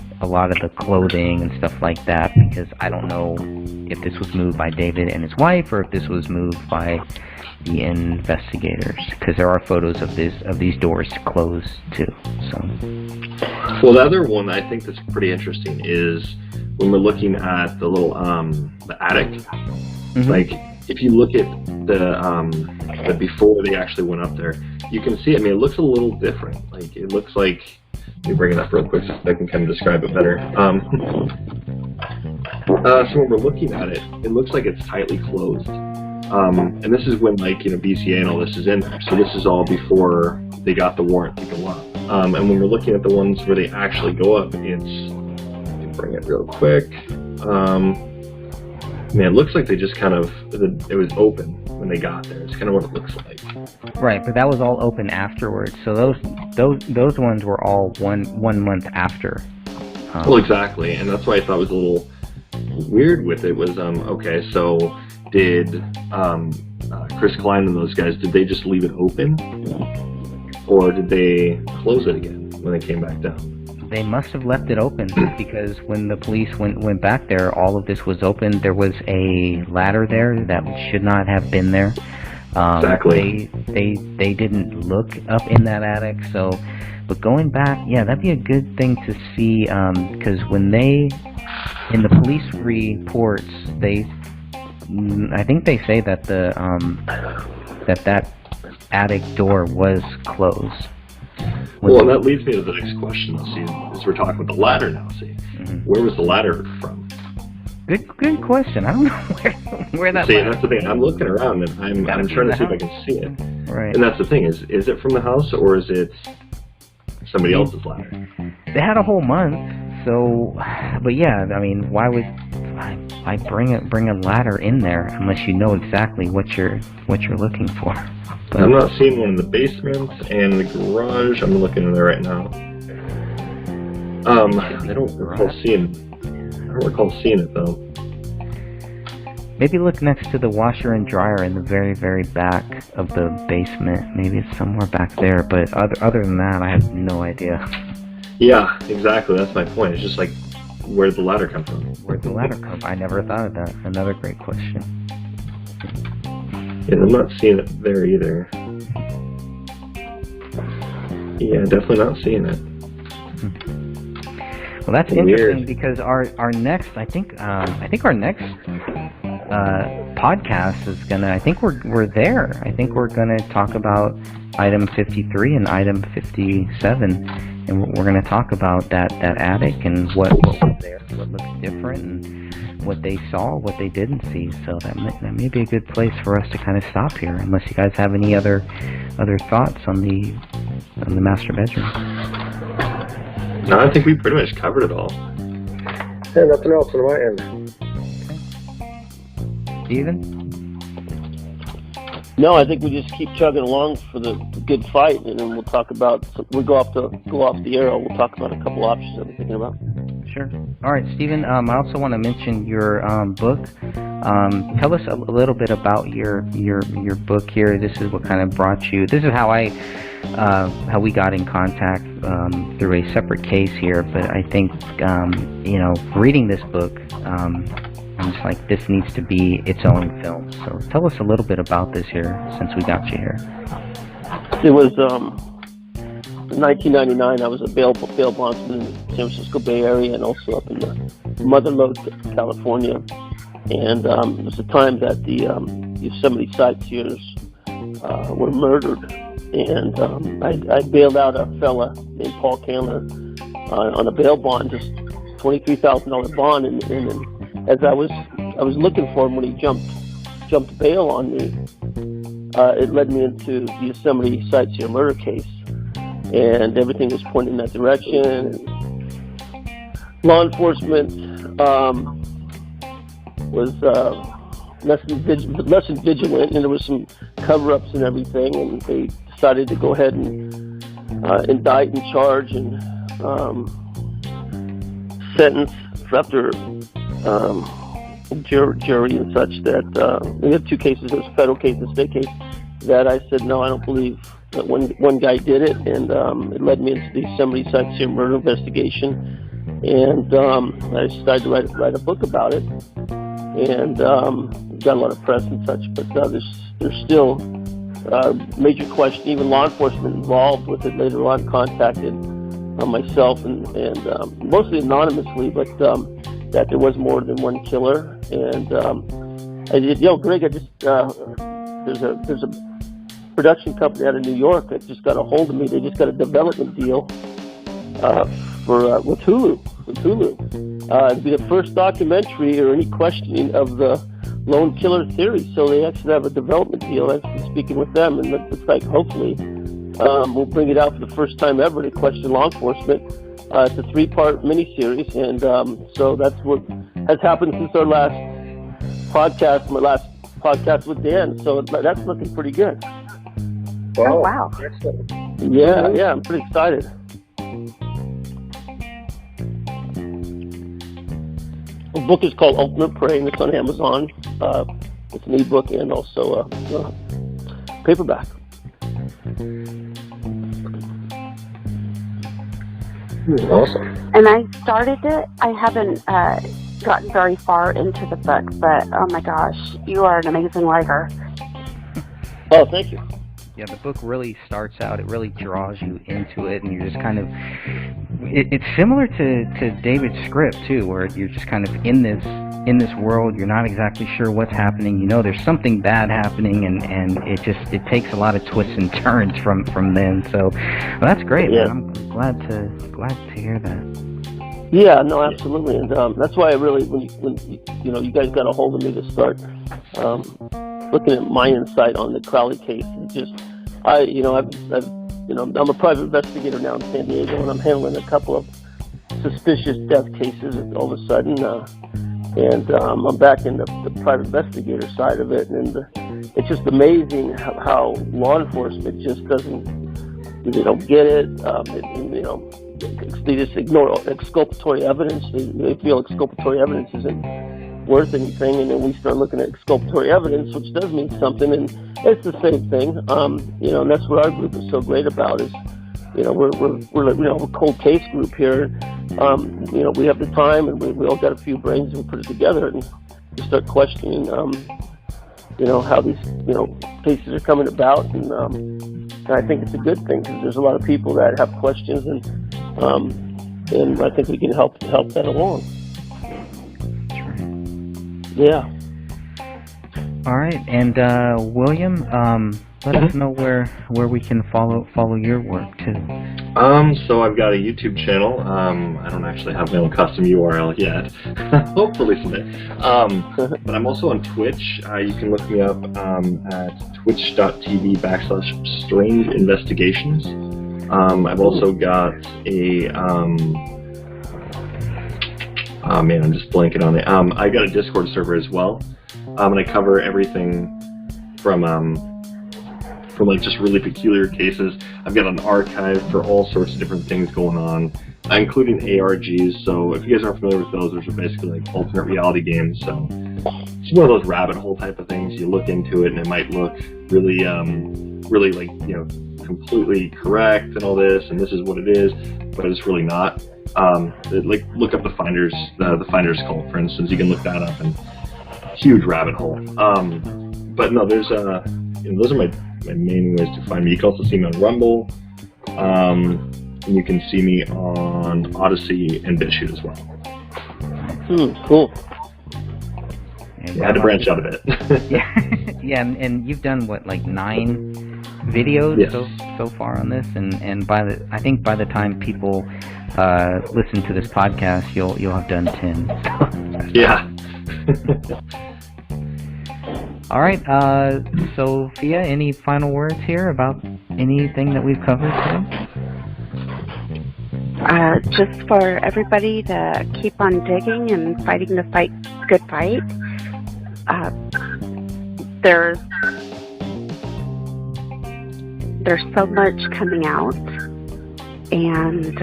the clothing and stuff like that, because I don't know if this was moved by David and his wife or if this was moved by the investigators, because there are photos of these doors closed too. So. Well, the other one I think that's pretty interesting is when we're looking at the little the attic. Mm-hmm. Like if you look at the before they actually went up there, you can see. It looks a little different. Like it looks like. Let me bring it up real quick so I can kind of describe it better. So when we're looking at it, it looks like it's tightly closed. And this is when BCA and all this is in there. So this is all before they got the warrant to go up. And when we're looking at the ones where they actually go up, let me bring it real quick. It looks like they just kind of, it was open when they got there. It's kind of what it looks like. Right, but that was all open afterwards. So those ones were all one month after. Well, exactly, and that's why I thought it was a little weird with it was, okay, so did Chris Klein and those guys, did they just leave it open? Or did they close it again when they came back down? They must have left it open, because when the police went back there, all of this was open. There was a ladder there that should not have been there. Exactly. They didn't look up in that attic. So, but going back, yeah, that'd be a good thing to see, because when in the police reports, I think they say that that attic door was closed. Well, and that leads me to the next question. See, as we're talking about the ladder now, where was the ladder from? Good question. I don't know where that. See, and that's the thing. I'm looking around and I'm trying to see if I can see it. Right. And that's the thing. Is it from the house or is it somebody else's ladder? They had a whole month, so. But yeah, I mean, why would I bring a ladder in there unless you know exactly what you're looking for? But I'm not seeing one in the basement and the garage. I'm looking in there right now. I don't recall seeing it though. Maybe look next to the washer and dryer in the very, very back of the basement. Maybe it's somewhere back there, but other than that, I have no idea. Yeah, exactly. That's my point. It's just like, where'd the ladder come from? Where'd the ladder come from? I never thought of that. Another great question. Yeah, I'm not seeing it there either. Yeah, definitely not seeing it. Well, that's Weird. interesting because our next, I think our next podcast is gonna. I think we're there. I think we're gonna talk about item 53 and item 57, and we're gonna talk about that attic and what was there, what looks different, and what they saw, what they didn't see. So that may be a good place for us to kind of stop here, unless you guys have any other thoughts on the master bedroom. No, I think we pretty much covered it all. Yeah, nothing else on my end. Steven? No, I think we just keep chugging along for the good fight, and then we'll talk about. We'll go off the air. We'll talk about a couple options that we're thinking about. Sure. All right, Steven. I also want to mention your book. Tell us a little bit about your book here. This is what kind of brought you. This is how we got in contact through a separate case here. But I think reading this book, I'm just like, this needs to be its own film. So tell us a little bit about this here, since we got you here. It was 1999. I was a bail bondsman in the San Francisco Bay Area and also up in the Motherlode, California. And it was the time that the Yosemite sightseers were murdered. And I bailed out a fella named Paul Candler on a bail bond, just $23,000 bond. And as I was looking for him when he jumped bail on me, it led me into the Yosemite sightseer murder case. And everything was pointing in that direction. And law enforcement was less than vigilant, and there was some cover-ups and everything. And they decided to go ahead and indict and charge and sentence after jury and such. That we had two cases. There was a federal case and a state case. That I said no, I don't believe that one guy did it, and it led me into the Yosemite sightseer murder investigation, and I decided to write a book about it, and got a lot of press and such, but there's still major question. Even law enforcement involved with it later on contacted myself and mostly anonymously, but that there was more than one killer, and I did, Greg, I just there's a production company out of New York that just got a hold of me. They just got a development deal with Hulu. It'd be the first documentary or any questioning of the lone killer theory. So they actually have a development deal. I've been speaking with them, and it looks like hopefully we'll bring it out for the first time ever to question law enforcement. It's a 3-part miniseries, and so that's what has happened since our last podcast, my last podcast with Dan. So that's looking pretty good. Oh, wow. Yeah, I'm pretty excited. The book is called Ultimate Prey, and it's on Amazon. It's an ebook and also paperback. Awesome. And I started it. I haven't gotten very far into the book, but oh my gosh, you are an amazing writer. Oh, thank you. Yeah, the book really starts out, it really draws you into it, and you're just kind of, it's similar to David's script, too, where you're just kind of in this world, you're not exactly sure what's happening, you know there's something bad happening, and it takes a lot of twists and turns from then, so, well, that's great, yeah. man. I'm glad to hear that. Yeah, no, absolutely, and that's why I really, when you guys got a hold of me to start looking at my insight on the Crowley case, and just, I'm a private investigator now in San Diego, and I'm handling a couple of suspicious death cases all of a sudden, and I'm back in the private investigator side of it, and it's just amazing how law enforcement just doesn't, they don't get it, they just ignore exculpatory evidence. They feel exculpatory evidence isn't worth anything, and then we start looking at exculpatory evidence, which does mean something, and it's the same thing. And that's what our group is so great about is, we're a cold case group here. We have the time, and we all got a few brains, and we put it together, and we start questioning, how these, cases are coming about, and I think it's a good thing because there's a lot of people that have questions, and I think we can help that along. Yeah. All right, and William, let us know where we can follow your work too. So I've got a YouTube channel. I don't actually have my own custom URL yet. Hopefully someday. But I'm also on Twitch. You can look me up at twitch.tv/Strange Investigations. I've also got a oh man, I'm just blanking on it. I got a Discord server as well, and I cover everything from like just really peculiar cases. I've got an archive for all sorts of different things going on, including ARGs. So if you guys aren't familiar with those are basically like alternate reality games. So it's one of those rabbit hole type of things. You look into it and it might look really, really like, completely correct and all this, and this is what it is, but it's really not. Like look up the Finder's Cult, for instance. You can look that up, and huge rabbit hole. But no, there's those are my main ways to find me. You can also see me on Rumble, and you can see me on Odyssey and BitChute as well. Cool. I had to branch out a bit. Yeah, and you've done what, like 9 videos so far on this, and I think by the time people listen to this podcast, you'll have done 10. Yeah. All right, Sophia, any final words here about anything that we've covered today? Just for everybody to keep on digging and fighting the good fight. There's so much coming out, and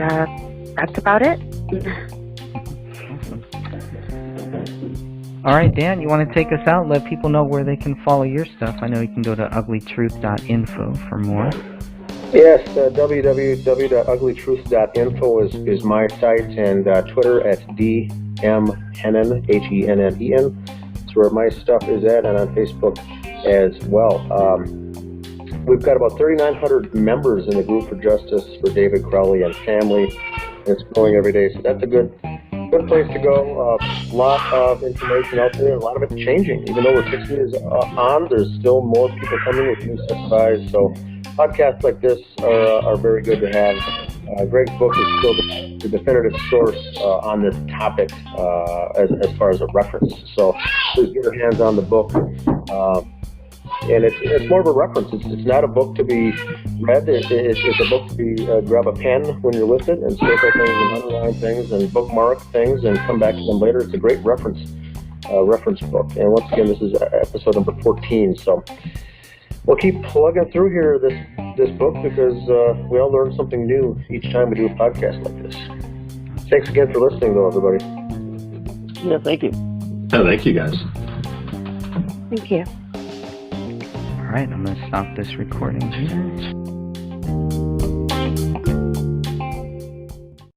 that's about it. All right, Dan, you want to take us out? Let people know where they can follow your stuff. I know you can go to uglytruth.info for more. Yes, www.uglytruth.info is my site, and Twitter at dmhennen, Hennen. That's where my stuff is at, and on Facebook as well. We've got about 3,900 members in the Group for Justice for David Crowley and family. It's growing every day, so that's a good place to go. A lot of information out there, a lot of it changing. Even though we're 6 years on, there's still more people coming with new SFIs. So podcasts like this are very good to have. Greg's book is still the definitive source on this topic as far as a reference. So please get your hands on the book. And it's more of a reference. It's not a book to be read. It's a book to be grab a pen when you're with it and circle things and underline things and bookmark things and come back to them later. It's a great reference book. And once again, this is episode number 14. So we'll keep plugging through here this book because we all learn something new each time we do a podcast like this. Thanks again for listening, though, everybody. Yeah, thank you. Oh, thank you, guys. Thank you. All right, I'm going to stop this recording here.